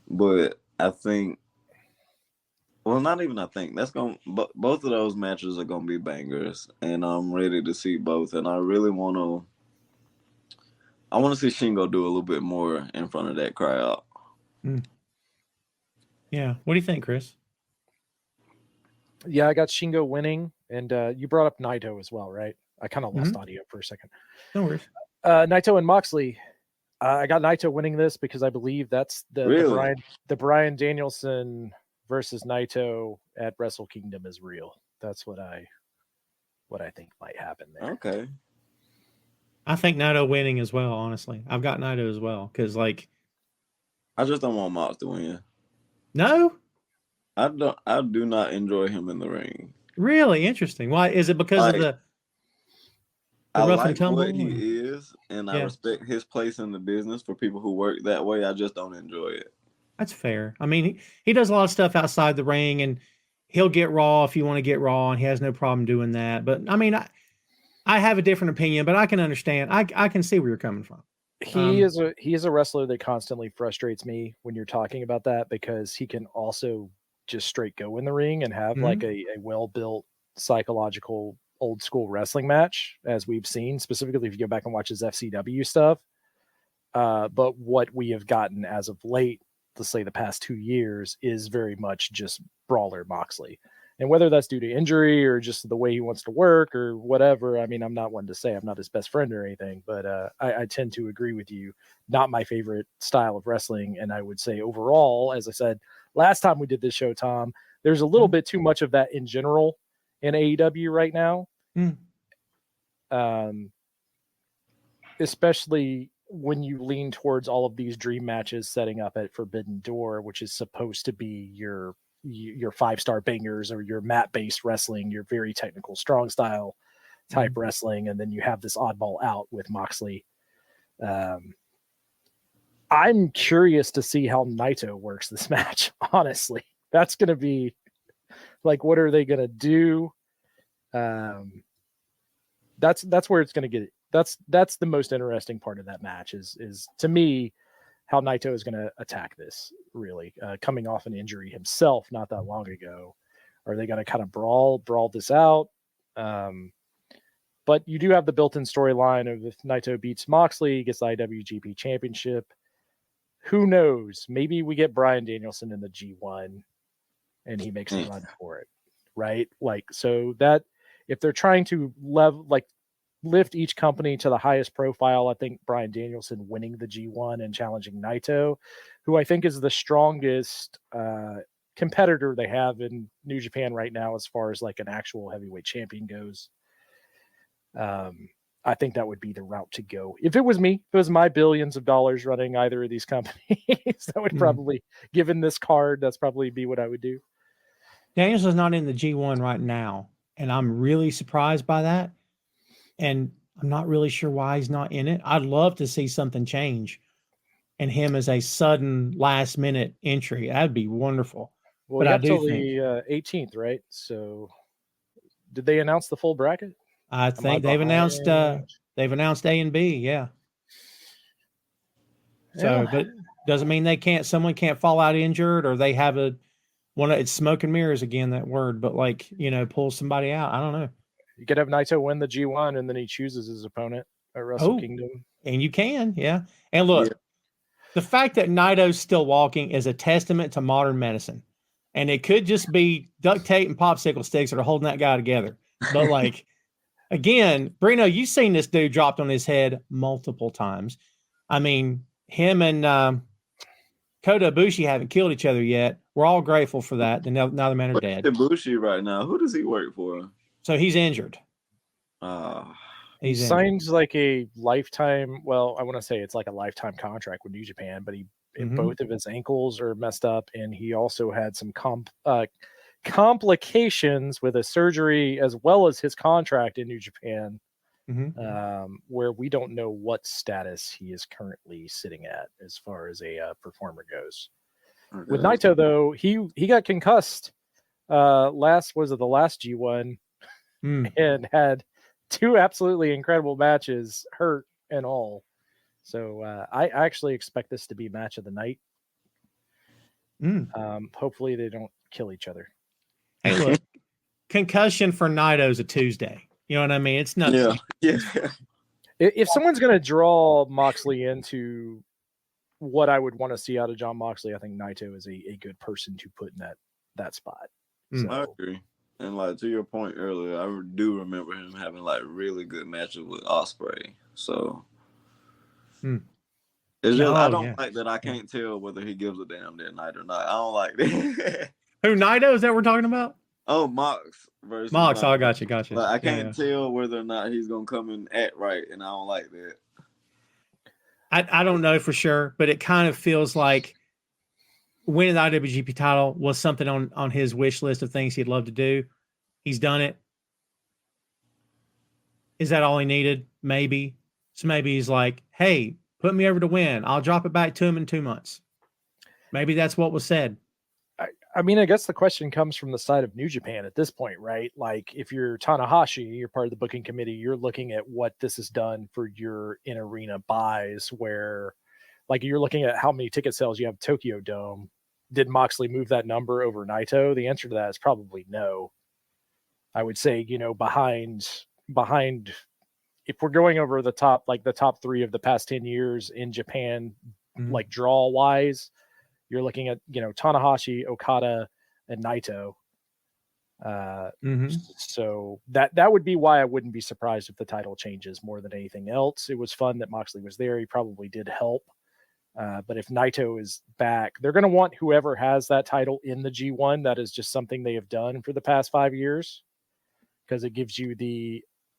But I think, well, not even I think, that's going to, both of those matches are going to be bangers, and I'm ready to see both. And I really want to see Shingo do a little bit more in front of that crowd. Yeah. What do you think, Chris? Yeah, I got Shingo winning, and you brought up Naito as well, right? I kind of lost audio for a second. No worries. Naito and Moxley. I got Naito winning this because I believe that's the Bryan Danielson versus Naito at Wrestle Kingdom is real. That's what I think might happen there. Okay. I think Naito winning as well, honestly. I've got Naito as well because, like, I just don't want Mox to win. No? I do not enjoy him in the ring. Really interesting. Why? Is it because of the I rough like and tumble? what he is, and I respect his place in the business for people who work that way. I just don't enjoy it. That's fair. I mean, he does a lot of stuff outside the ring, and he'll get Raw if you want to get Raw, and he has no problem doing that. But, I mean, I have a different opinion, but I can understand. I can see where you're coming from. He is a wrestler that constantly frustrates me when you're talking about that, because he can also just straight go in the ring and have like a well-built psychological old school wrestling match, as we've seen, specifically if you go back and watch his FCW stuff. But what we have gotten as of late, let's say the past 2 years, is very much just brawler Moxley. And whether that's due to injury or just the way he wants to work or whatever, I mean, I'm not one to say, I'm not his best friend or anything, but I tend to agree with you. Not my favorite style of wrestling. And I would say overall, as I said last time we did this show, Tom, there's a little bit too much of that in general in AEW right now. Especially when you lean towards all of these dream matches setting up at Forbidden Door, which is supposed to be your 5-star bangers or your mat-based wrestling, your very technical strong style type wrestling, and then you have this oddball out with Moxley. I'm curious to see how Naito works this match. Honestly, that's going to be like, what are they going to do? That's where it's going to get. That's the most interesting part of that match is to me how Naito is going to attack this, really, coming off an injury himself not that long ago. Are they going to kind of brawl this out? But you do have the built-in storyline of if Naito beats Moxley, he gets the IWGP Championship. Who knows? Maybe we get Bryan Danielson in the G1 and he makes a run for it, right? Like, so that if they're trying to lift each company to the highest profile, I think Bryan Danielson winning the G1 and challenging Naito, who I think is the strongest competitor they have in New Japan right now as far as like an actual heavyweight champion goes. I think that would be the route to go. If it was me, if it was my billions of dollars running either of these companies, that would probably, given this card, that's probably be what I would do. Danielson's not in the G1 right now, and I'm really surprised by that. And I'm not really sure why he's not in it. I'd love to see something change and him as a sudden last minute entry. That'd be wonderful. Well, but I do think the 18th, right? So Did they announce the full bracket? I think they've announced A and B. Yeah. So, but doesn't mean someone can't fall out injured, or they have it's smoke and mirrors again, that word, but pull somebody out. I don't know. You could have Naito win the G1 and then he chooses his opponent at Wrestle Kingdom. And you can, yeah. And look, the fact that Naito's still walking is a testament to modern medicine. And it could just be duct tape and popsicle sticks that are holding that guy together. But again, Brino, you've seen this dude dropped on his head multiple times. I mean, him and Kota Ibushi haven't killed each other yet. We're all grateful for that. Now the men are dead. Ibushi right now, who does he work for? So he's injured. He signs like a lifetime. Well, I want to say it's like a lifetime contract with New Japan, but both of his ankles are messed up, and he also had some complications with a surgery as well as his contract in New Japan, where we don't know what status he is currently sitting at as far as a performer goes. Okay. With Naito, though, he got concussed the last G1 and had 2 absolutely incredible matches, hurt and all. So I actually expect this to be match of the night. Hopefully they don't kill each other. Hey, look, concussion for Naito is a Tuesday. You know what I mean? It's nothing. Yeah. If someone's going to draw Moxley into what I would want to see out of John Moxley, I think Naito is a good person to put in that spot. So, I agree. And to your point earlier, I do remember him having really good matches with Ospreay. So it's just I don't like that I can't tell whether he gives a damn that night or not. I don't like that. Who, Naito? Is that we're talking about? Oh, Mox versus Mox. Oh, I got you. But I can't tell whether or not he's gonna come in act right, and I don't like that. I don't know for sure, but it kind of feels like winning the IWGP title was something on his wish list of things he'd love to do. He's done it. Is that all he needed? Maybe. So maybe he's like, hey, put me over to win. I'll drop it back to him in 2 months. Maybe that's what was said. I mean, I guess the question comes from the side of New Japan at this point, right? Like, if you're Tanahashi, you're part of the booking committee, you're looking at what this has done for your in-arena buys, where, you're looking at how many ticket sales you have Tokyo Dome. Did Moxley move that number over Naito? The answer to that is probably no. I would say, behind, if we're going over the top, the top 3 of the past 10 years in Japan, draw wise, you're looking at, Tanahashi, Okada, and Naito. So that would be why I wouldn't be surprised if the title changes more than anything else. It was fun that Moxley was there. He probably did help. But if Naito is back, they're going to want whoever has that title in the G1. That is just something they have done for the past 5 years, because it gives you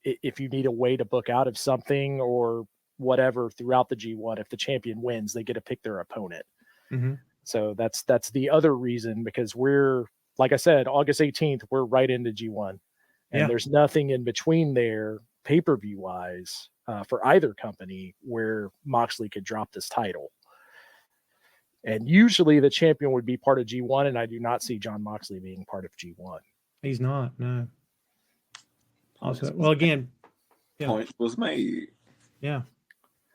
if you need a way to book out of something or whatever throughout the G1, if the champion wins, they get to pick their opponent. So that's the other reason, because we're, like I said, August 18th, we're right into G1, and there's nothing in between there pay-per-view wise for either company where Moxley could drop this title. And usually the champion would be part of G1, and I do not see John Moxley being part of G1. He's not, no. Also, well, again, point was made. Yeah.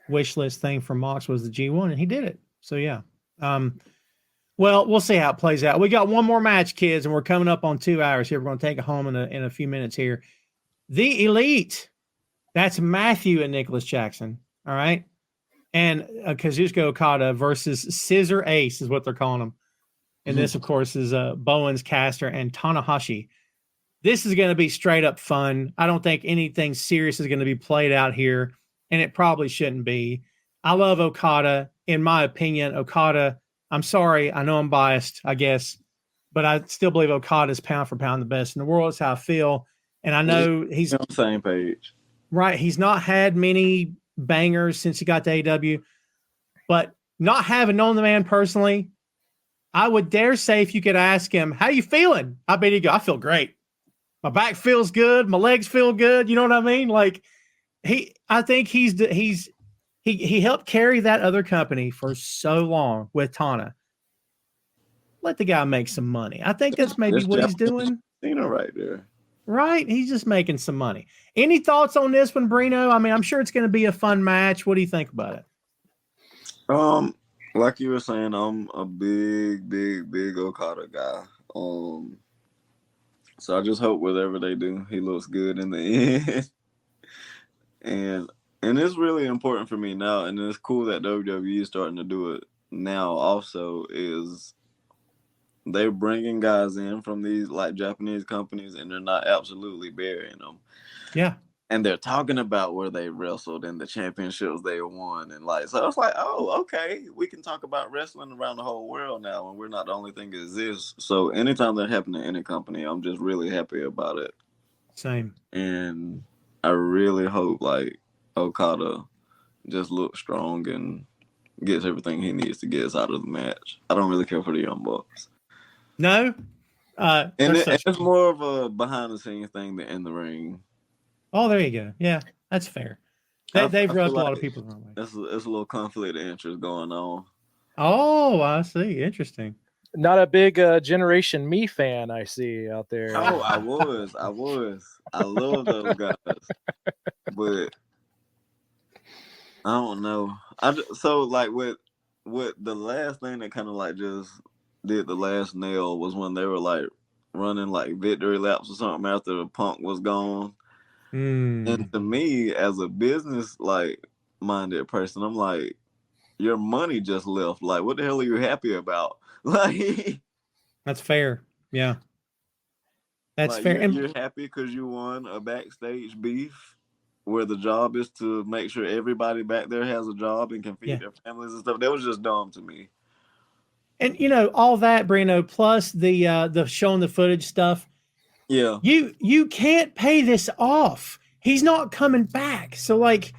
Wish list thing for Mox was the G1, and he did it. So, yeah. Well, we'll see how it plays out. We got one more match, kids, and we're coming up on 2 hours here. We're going to take it home in a few minutes here. The Elite. That's Matthew and Nicholas Jackson. All right. And Kazuchika Okada versus Scissor Ace is what they're calling him. And this, of course, is Bowens, Caster, and Tanahashi. This is going to be straight up fun. I don't think anything serious is going to be played out here, and it probably shouldn't be. I love Okada. In my opinion, Okada, I'm sorry, I know I'm biased, I guess, but I still believe Okada is pound for pound the best in the world. That's how I feel. And I know he's on the same page. Right. He's not had many bangers since he got to AEW, but not having known the man personally, I would dare say if you could ask him, how you feeling? I bet he'd go, I feel great. My back feels good. My legs feel good. You know what I mean? I think he helped carry that other company for so long with Tana. Let the guy make some money. I think that's maybe what he's doing. Cena right there. right? He's just making some money. Any thoughts on this one, Brino? I mean, I'm sure it's going to be a fun match. What do you think about it? Like you were saying, I'm a big Okada guy. So I just hope whatever they do, he looks good in the end. and it's really important for me now, and it's cool that WWE is starting to do it now. Also, is they're bringing guys in from these like Japanese companies, and they're not absolutely burying them. Yeah. And they're talking about where they wrestled and the championships they won, and like, so it's like, oh, okay, we can talk about wrestling around the whole world now, and we're not the only thing that exists. So anytime that happens in any company, I'm just really happy about it. Same. And I really hope like Okada just looks strong and gets everything he needs to get us out of the match. I don't really care for the Young Bucks. No. And it's more of a behind the scenes thing than in the ring. Oh, there you go. Yeah, that's fair. They've rubbed a lot of people the wrong way. It's a little conflict of interest going on. Oh, I see. Interesting. Not a big Generation Me fan I see out there. Oh, I was. I love those guys. But I don't know. So like with the last thing that kind of like just did the last nail was when they were like running like victory laps or something after the Punk was gone. And to me, as a business like minded person, I'm like, your money just left. Like, what the hell are you happy about? Like, that's fair. Yeah, that's like fair. You're happy because you won a backstage beef where the job is to make sure everybody back there has a job and can feed their families and stuff. That was just dumb to me. And all that, Brino, plus the showing the footage stuff. Yeah. You can't pay this off. He's not coming back. So like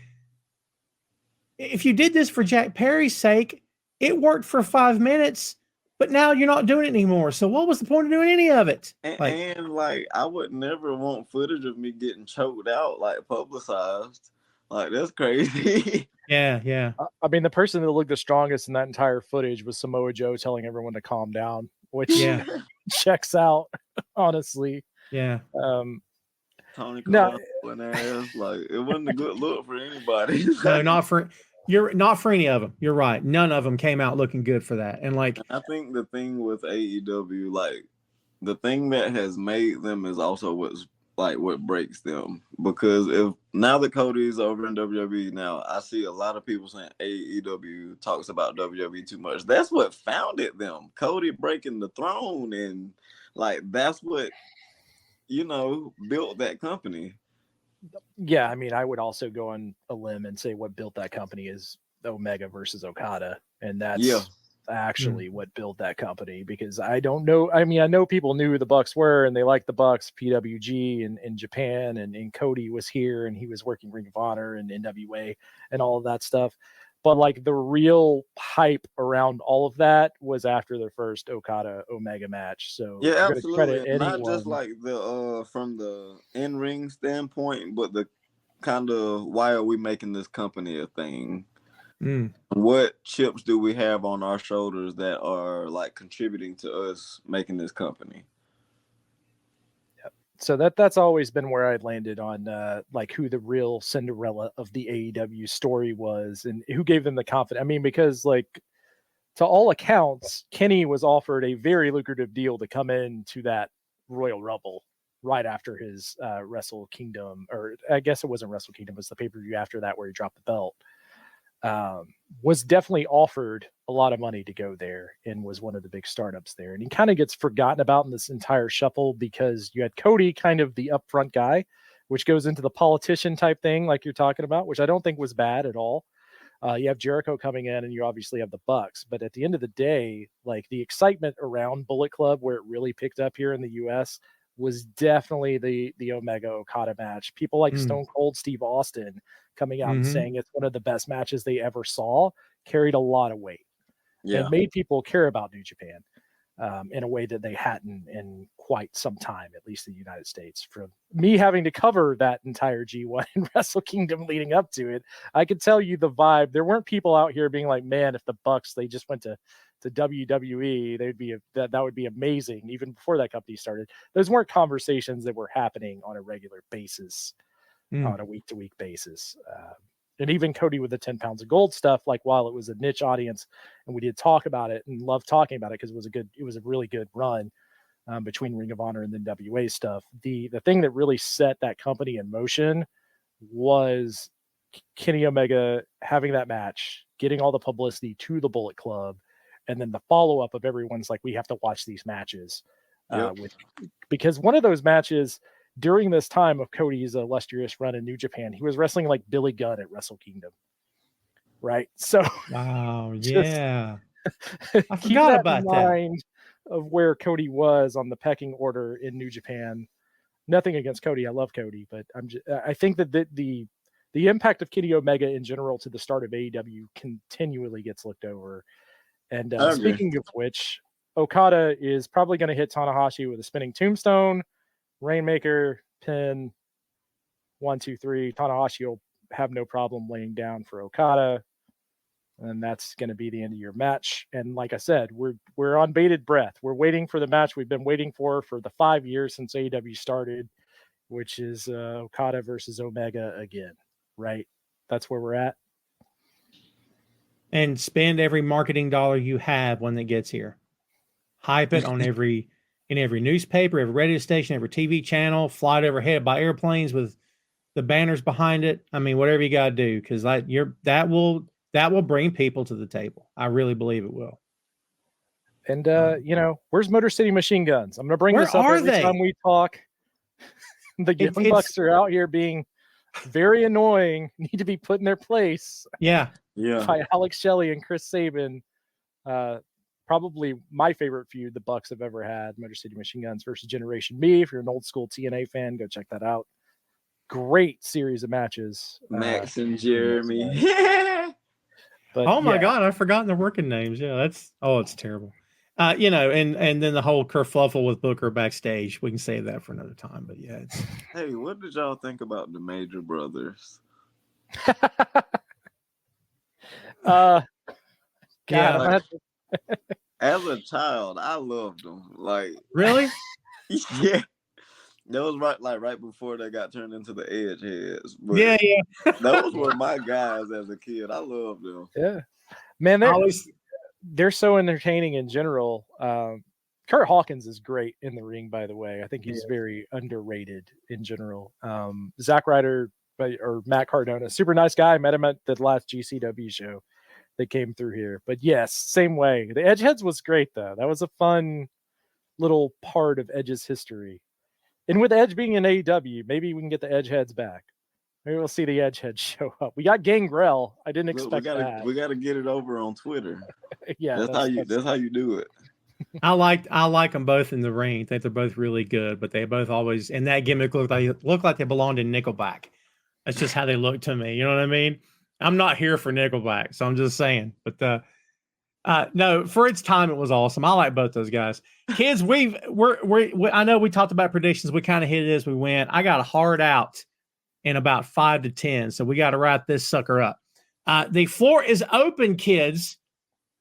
if you did this for Jack Perry's sake, it worked for 5 minutes, but now you're not doing it anymore. So what was the point of doing any of it? And I would never want footage of me getting choked out, like publicized. Like, that's crazy. Yeah. I mean, the person that looked the strongest in that entire footage was Samoa Joe telling everyone to calm down, which checks out, honestly. Yeah. Tony Khan, like, it wasn't a good look for anybody. No, not for any of them. You're right. None of them came out looking good for that. And like, I think the thing with AEW, like, the thing that has made them is also what breaks them. Because if now that Cody's over in WWE now, I see a lot of people saying AEW talks about WWE too much. That's what founded them. Cody breaking the throne, and like that's what built that company. Yeah, I mean, I would also go on a limb and say what built that company is Omega versus Okada, and that's actually what built that company. Because I don't know. I mean, I know people knew who the Bucks were and they liked the Bucks, PWG in Japan, and Cody was here and he was working Ring of Honor and NWA and all of that stuff. But like the real hype around all of that was after their first Okada Omega match. So yeah, absolutely. Not just like the from the in-ring standpoint, but the kind of why are we making this company a thing? What chips do we have on our shoulders that are like contributing to us making this company? So that's always been where I'd landed on like who the real Cinderella of the AEW story was and who gave them the confidence. I mean, because like to all accounts, Kenny was offered a very lucrative deal to come into that Royal Rumble right after his Wrestle Kingdom, or I guess it wasn't Wrestle Kingdom, it was the pay-per-view after that where he dropped the belt. Was definitely offered a lot of money to go there and was one of the big startups there. And he kind of gets forgotten about in this entire shuffle because you had Cody kind of the upfront guy, which goes into the politician type thing like you're talking about, which I don't think was bad at all. You have Jericho coming in and you obviously have the Bucks, but at the end of the day, like the excitement around Bullet Club, where it really picked up here in the US, was definitely the Omega Okada match. People like Stone Cold Steve Austin coming out and saying it's one of the best matches they ever saw carried a lot of weight and made people care about New Japan. in a way that they hadn't in quite some time, at least in the United States. From me having to cover that entire G1 and Wrestle Kingdom leading up to it, I could tell you the vibe. There weren't people out here being like, man, if the Bucks, they just went to WWE, that would be amazing. Even before that company started, those weren't conversations that were happening on a regular basis, on a week-to-week basis. And even Cody with the 10 pounds of gold stuff, like while it was a niche audience and we did talk about it and love talking about it because it was a really good run between Ring of Honor and then WA stuff. The thing that really set that company in motion was Kenny Omega having that match, getting all the publicity to the Bullet Club, and then the follow-up of everyone's like, we have to watch these matches. Because one of those matches during this time of Cody's illustrious run in New Japan, he was wrestling like Billy Gunn at Wrestle Kingdom. Right. So wow, yeah. I keep forgot that about in mind of where Cody was on the pecking order in New Japan. Nothing against Cody. I love Cody, but I think that the impact of Kenny Omega in general to the start of AEW continually gets looked over. And speaking of which, Okada is probably going to hit Tanahashi with a spinning tombstone, Rainmaker, pin, 1, 2, 3. Tanahashi will have no problem laying down for Okada, and that's going to be the end of your match. And like I said, we're on bated breath. We're waiting for the match we've been waiting for the 5 years since AEW started, which is Okada versus Omega again. Right? That's where we're at. And spend every marketing dollar you have when it gets here. Hype it on every newspaper, every radio station, every TV channel, fly it overhead by airplanes with the banners behind it. I mean, whatever you got to do, because that will bring people to the table. I really believe it will. And where's Motor City Machine Guns? I'm going to bring this up every time we talk. The Young Bucks are out here being very annoying. Need to be put in their place. Yeah. By Alex Shelley and Chris Sabin. Probably my favorite feud the Bucks have ever had, Motor City Machine Guns versus Generation Me. If you're an old school TNA fan, go check that out. Great series of matches. Max and Jeremy. But, oh my God, I've forgotten their working names. Yeah, it's terrible. And then the whole kerfuffle with Booker backstage. We can save that for another time. But yeah, Hey, what did y'all think about the Major Brothers? God, as a child, I loved them. Like, really? Yeah. That was right before they got turned into the Edgeheads. But yeah. Those were my guys as a kid. I loved them. Yeah. Man, they're so entertaining in general. Kurt Hawkins is great in the ring, by the way. I think he's very underrated in general. Zack Ryder or Matt Cardona, super nice guy. I met him at the last GCW show that came through here. But yes, same way. The Edgeheads was great, though. That was a fun little part of Edge's history. And with Edge being in AEW, maybe we can get the Edgeheads back. Maybe we'll see the Edgeheads show up. We got Gangrel. I didn't expect that. We got to get it over on Twitter. Yeah, that's how you do it. I like them both in the ring. I think they're both really good, but they both always in that gimmick look like they belonged in Nickelback. That's just how they look to me. You know what I mean? I'm not here for Nickelback, so I'm just saying. But no, for its time, it was awesome. I like both those guys. Kids, I know we talked about predictions. We kind of hit it as we went. I got a hard out in about 5 to 10, so we got to wrap this sucker up. The floor is open, kids.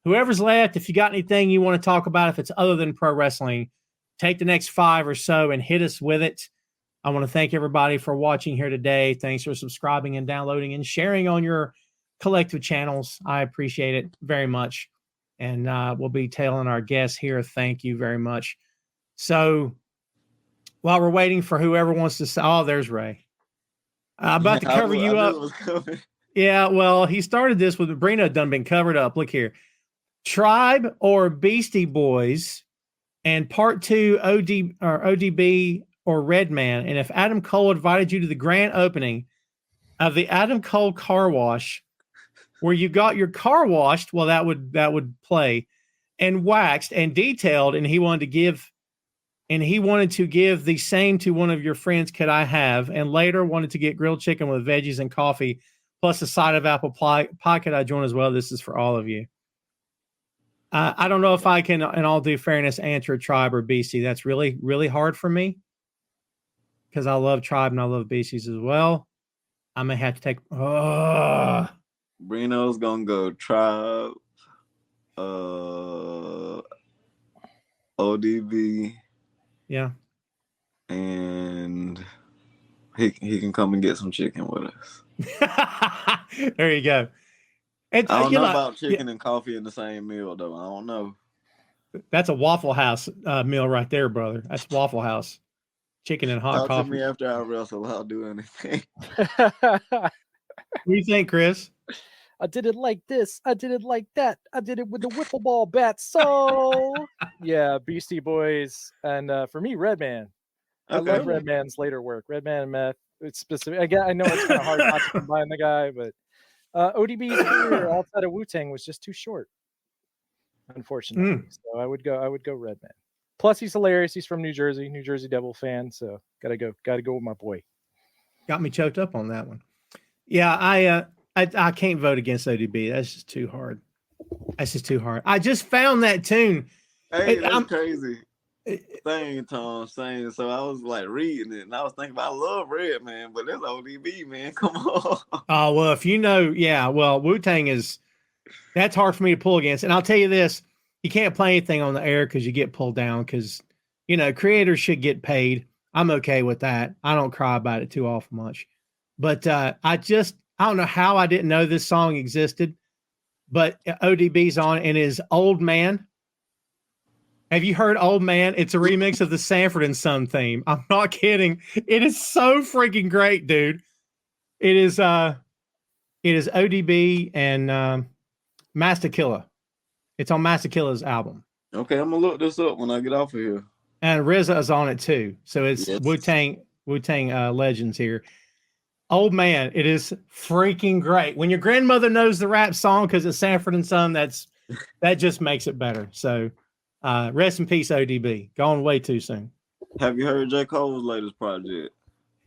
Whoever's left, if you got anything you want to talk about, if it's other than pro wrestling, take the next 5 or so and hit us with it. I want to thank everybody for watching here today. Thanks for subscribing and downloading and sharing on your collective channels. I appreciate it very much. And we'll be tailing our guests here. Thank you very much. So while we're waiting for whoever wants to say, oh, there's Ray. I'm about to cover you up. Yeah, well, he started this with Brino done been covered up. Look here. Tribe or Beastie Boys and part 2 ODB or Redman. And if Adam Cole invited you to the grand opening of the Adam Cole car wash where you got your car washed, well, that would play, and waxed and detailed, and he wanted to give the same to one of your friends, could I have, and later wanted to get grilled chicken with veggies and coffee plus a side of apple pie, could I join as well? This is for all of you. I don't know if I can, in all due fairness, answer Tribe or BC. That's really, really hard for me because I love Tribe and I love BCs as well. I may have to take. Brino's gonna go Tribe, ODB, Yeah. and he can come and get some chicken with us. There you go. And, I don't know about chicken and coffee in the same meal, though. I don't know. That's a Waffle House meal right there, brother. That's Waffle House. Chicken and hot Talk coffee. to me after I wrestle. I'll do anything. What do you think, Chris? I did it like this. I did it like that. I did it with the wiffle ball bat. So, yeah, Beastie Boys. And for me, Redman. Okay. I love Redman's later work. Redman and Meth. It's specific. Again, I know it's kind of hard not to combine the guy, but ODB's career outside of Wu-Tang was just too short, unfortunately. So I would go Redman. Plus, he's hilarious. He's from New Jersey Devil fan. So gotta go with my boy. Got me choked up on that one. Yeah, I can't vote against ODB. That's just too hard. I just found that tune. Hey, that's crazy. Same, Tom, same. So I was like reading it, and I was thinking about I love Redman, but that's ODB, man. Come on. Oh well, if you know, yeah. Well, Wu-Tang that's hard for me to pull against, and I'll tell you this: you can't play anything on the air because you get pulled down. Because creators should get paid. I'm okay with that. I don't cry about it too awful much, but I don't know how I didn't know this song existed, but ODB's on it and is Old Man. Have you heard Old Man? It's a remix of the Sanford and Son theme. I'm not kidding. It is so freaking great, dude. It is ODB and Master Killa. It's on Master Killa's album. Okay, I'm gonna look this up when I get off of here. And RZA is on it too. So it's Wu-Tang legends here. Old Man, it is freaking great. When your grandmother knows the rap song because it's Sanford and Son, that just makes it better. So rest in peace, ODB. Gone way too soon. Have you heard J. Cole's latest project?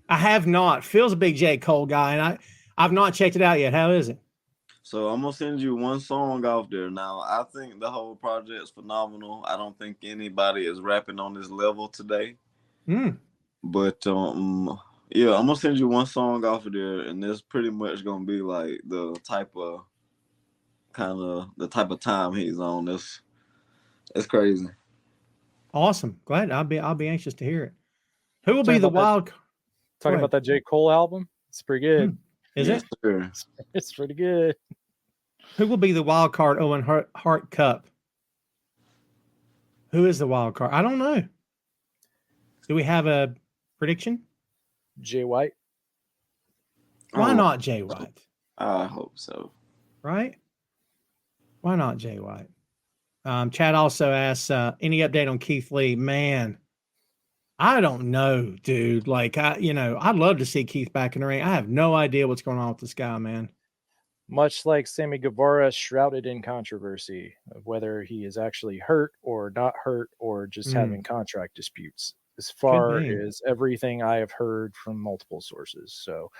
I have not. Phil's a big J. Cole guy, and I've not checked it out yet. How is it? So I'm gonna send you one song off there. Now I think the whole project's phenomenal. I don't think anybody is rapping on this level today. But yeah, I'm gonna send you one song off of there, and it's pretty much gonna be like the type of time he's on. It's crazy. Awesome. Glad. I'll be anxious to hear it. Who will be the wild? Talking about that J. Cole album? It's pretty good. Is it? Sure. It's pretty good. Who will be the wild card Owen Hart Cup? Who is the wild card? I don't know. Do we have a prediction? Jay White. Why not Jay White? I hope so. Right? Why not Jay White? Chad also asks, any update on Keith Lee? Man, I don't know, dude. Like, I'd love to see Keith back in the ring. I have no idea what's going on with this guy, man. Much like Sammy Guevara, shrouded in controversy of whether he is actually hurt or not hurt or just having contract disputes, as far as everything I have heard from multiple sources. So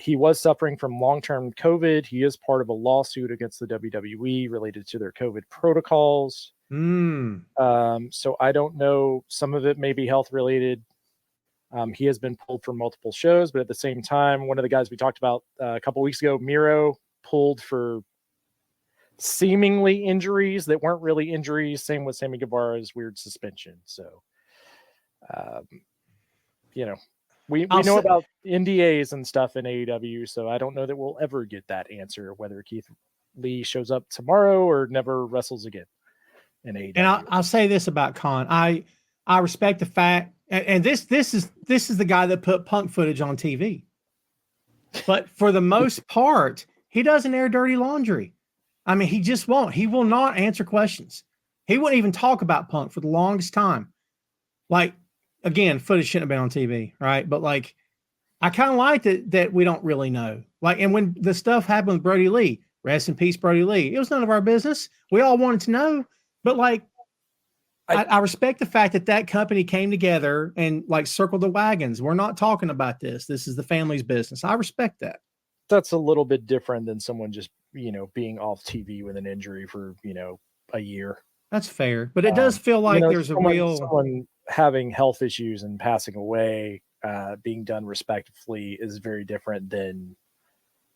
he was suffering from long-term COVID. He is part of a lawsuit against the WWE related to their COVID protocols. So I don't know. Some of it may be health related. He has been pulled from multiple shows, but at the same time, one of the guys we talked about a couple weeks ago, Miro, pulled for seemingly injuries that weren't really injuries. Same with Sammy Guevara's weird suspension. So, we know about NDAs and stuff in AEW, so I don't know that we'll ever get that answer, whether Keith Lee shows up tomorrow or never wrestles again in AEW. And I'll say this about Khan. I respect the fact, and this is the guy that put Punk footage on TV. But for the most part, he doesn't air dirty laundry. I mean, he just won't. He will not answer questions. He wouldn't even talk about Punk for the longest time. Like, again, footage shouldn't have been on TV, right? But like, I kind of like that we don't really know. Like, and when the stuff happened with Brody Lee, rest in peace, Brody Lee. It was none of our business. We all wanted to know, but like, I respect the fact that company came together and like circled the wagons. We're not talking about this. This is the family's business. I respect that. That's a little bit different than someone just, being off TV with an injury for, a year. That's fair, but it does feel like there's someone having health issues and passing away, being done respectfully is very different than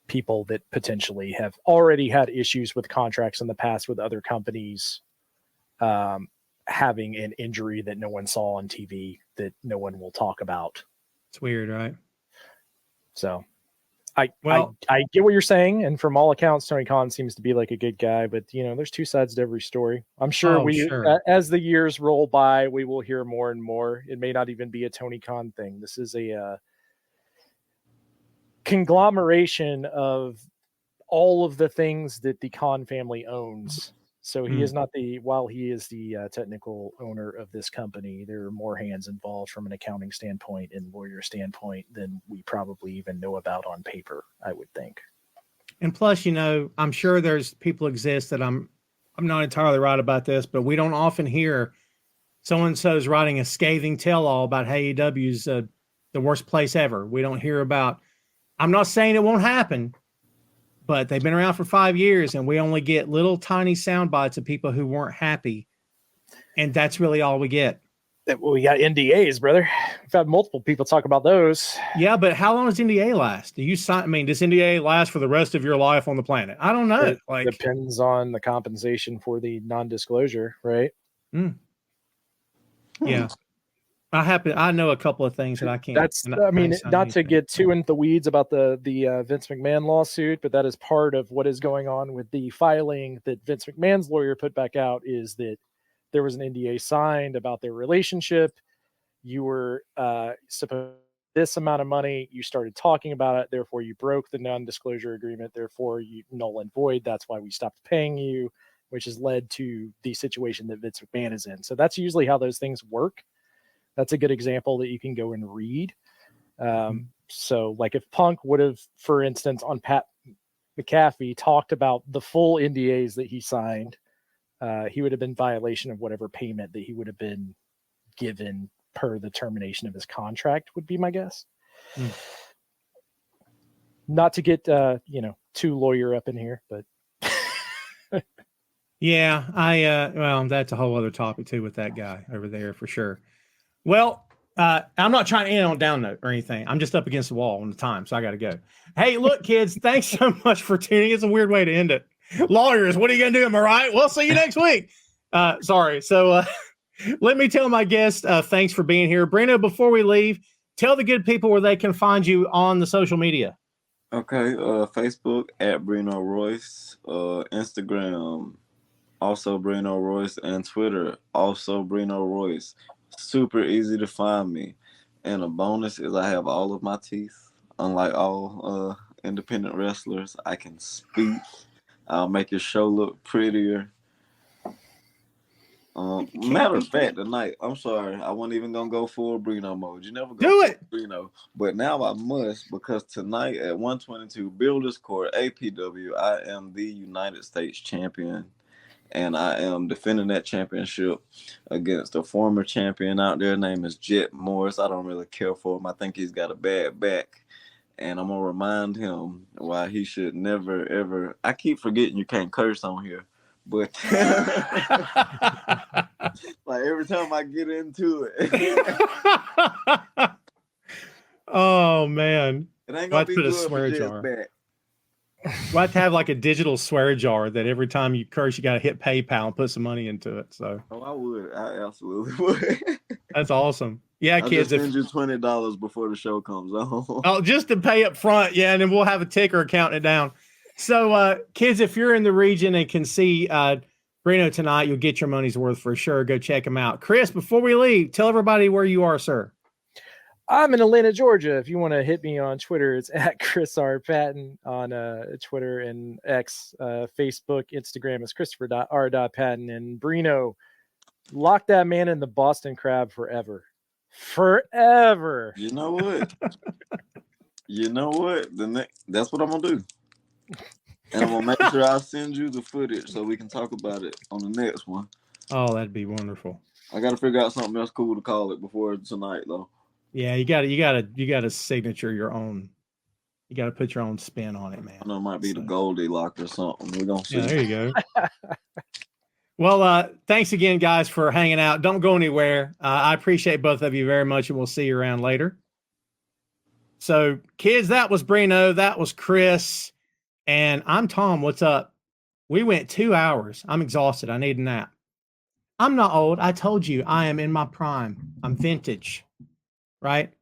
people that potentially have already had issues with contracts in the past with other companies, having an injury that no one saw on TV that no one will talk about. It's weird, right? So I get what you're saying, and from all accounts, Tony Khan seems to be like a good guy. But there's two sides to every story. I'm sure as the years roll by, we will hear more and more. It may not even be a Tony Khan thing. This is a conglomeration of all of the things that the Khan family owns. So he is not while he is the technical owner of this company, there are more hands involved from an accounting standpoint and lawyer standpoint than we probably even know about on paper, I would think. And plus, I'm sure there's people exist that I'm not entirely right about this, but we don't often hear so-and-so's writing a scathing tell-all about AEW's the worst place ever. We don't hear about, I'm not saying it won't happen, but they've been around for 5 years, and we only get little tiny sound bites of people who weren't happy. And that's really all we get. Well, we got NDAs, brother. We've had multiple people talk about those. Yeah, but how long does NDA last? Does NDA last for the rest of your life on the planet? I don't know. It depends on the compensation for the non-disclosure, right? Yeah. I know a couple of things that I can't. Not to get too into the weeds about the Vince McMahon lawsuit, but that is part of what is going on with the filing that Vince McMahon's lawyer put back out, is that there was an NDA signed about their relationship. You were supposed this amount of money. You started talking about it. Therefore, you broke the non-disclosure agreement. Therefore, you null and void. That's why we stopped paying you, which has led to the situation that Vince McMahon is in. So that's usually how those things work. That's a good example that you can go and read. So like if Punk would have, for instance, on Pat McAfee talked about the full NDAs that he signed, he would have been in violation of whatever payment that he would have been given per the termination of his contract, would be my guess. Not to get, too lawyer up in here, but yeah, well, that's a whole other topic too with that guy over there for sure. Well, I'm not trying to end on a down note or anything. I'm just up against the wall on the time, so I got to go. Hey, look, kids, thanks so much for tuning. It's a weird way to end it. Lawyers, what are you going to do? Am I right? We'll see you next week. Sorry. So let me tell my guests, thanks for being here. Brino, before we leave, tell the good people where they can find you on the social media. Okay, Facebook at Brino Royce, Instagram also Brino Royce, and Twitter also Brino Royce. Super easy to find me. And a bonus is I have all of my teeth. Unlike all independent wrestlers, I can speak. I'll make your show look prettier. Matter of fact, tonight, I'm sorry, I wasn't even gonna go full Brino mode. You never go do it, Brino, but now I must, because tonight at 122 Builders Court, APW, I am the United States champion, and I am defending that championship against a former champion out there. Name is Jet Morris. I don't really care for him. I think he's got a bad back, and I'm gonna remind him why he should never ever. I keep forgetting you can't curse on here. But like every time I get into it, oh man, it ain't gonna be put a good swear for jar. back. We'll have to have like a digital swear jar that every time you curse, you got to hit PayPal and put some money into it. So, I would. I absolutely would. That's awesome. Yeah, I'll kids. Just send you $20 before the show comes on. Oh, just to pay up front. Yeah, and then we'll have a ticker counting it down. So, kids, if you're in the region and can see Brino tonight, you'll get your money's worth for sure. Go check him out. Chris, before we leave, tell everybody where you are, sir. I'm in Atlanta, Georgia. If you want to hit me on Twitter, it's at Chris R. Patton on Twitter and X, Facebook, Instagram is Christopher.R.Patton. And Brino, lock that man in the Boston Crab forever. Forever. You know what? That's what I'm going to do. And I'm going to make sure I send you the footage so we can talk about it on the next one. Oh, that'd be wonderful. I got to figure out something else cool to call it before tonight, though. Yeah, you got to signature your own. You got to put your own spin on it, man. I know it might be the Goldie Lock or something. We're going to see. Yeah, there you go. Well, thanks again, guys, for hanging out. Don't go anywhere. I appreciate both of you very much, and we'll see you around later. So, kids, that was Brino. That was Chris. And I'm Tom. What's up? We went 2 hours. I'm exhausted. I need a nap. I'm not old. I told you I am in my prime. I'm vintage, right?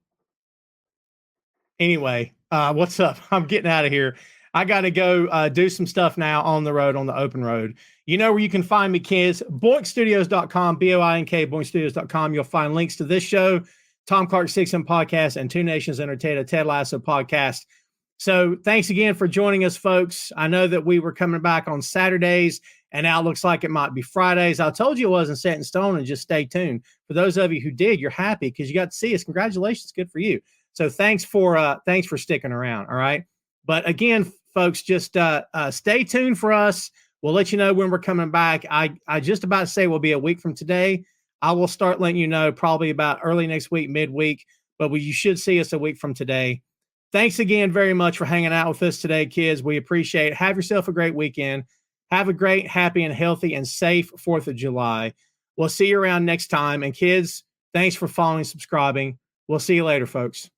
Anyway, what's up? I'm getting out of here. I got to go do some stuff now on the road, on the open road. You know where you can find me, kids. BoinkStudios.com, BOINK, BoinkStudios.com. You'll find links to this show, Tom Clark 6M Podcast, and Two Nations Entertainment, Ted Lasso Podcast. So thanks again for joining us, folks. I know that we were coming back on Saturdays, and now it looks like it might be Fridays. I told you it wasn't set in stone, and just stay tuned. For those of you who did, you're happy because you got to see us. Congratulations. Good for you. So thanks for sticking around. All right. But again, folks, just stay tuned for us. We'll let you know when we're coming back. I just about to say we'll be a week from today. I will start letting you know probably about early next week, midweek, but you should see us a week from today. Thanks again very much for hanging out with us today, kids. We appreciate it. Have yourself a great weekend. Have a great, happy, and healthy and safe 4th of July. We'll see you around next time. And kids, thanks for following and subscribing. We'll see you later, folks.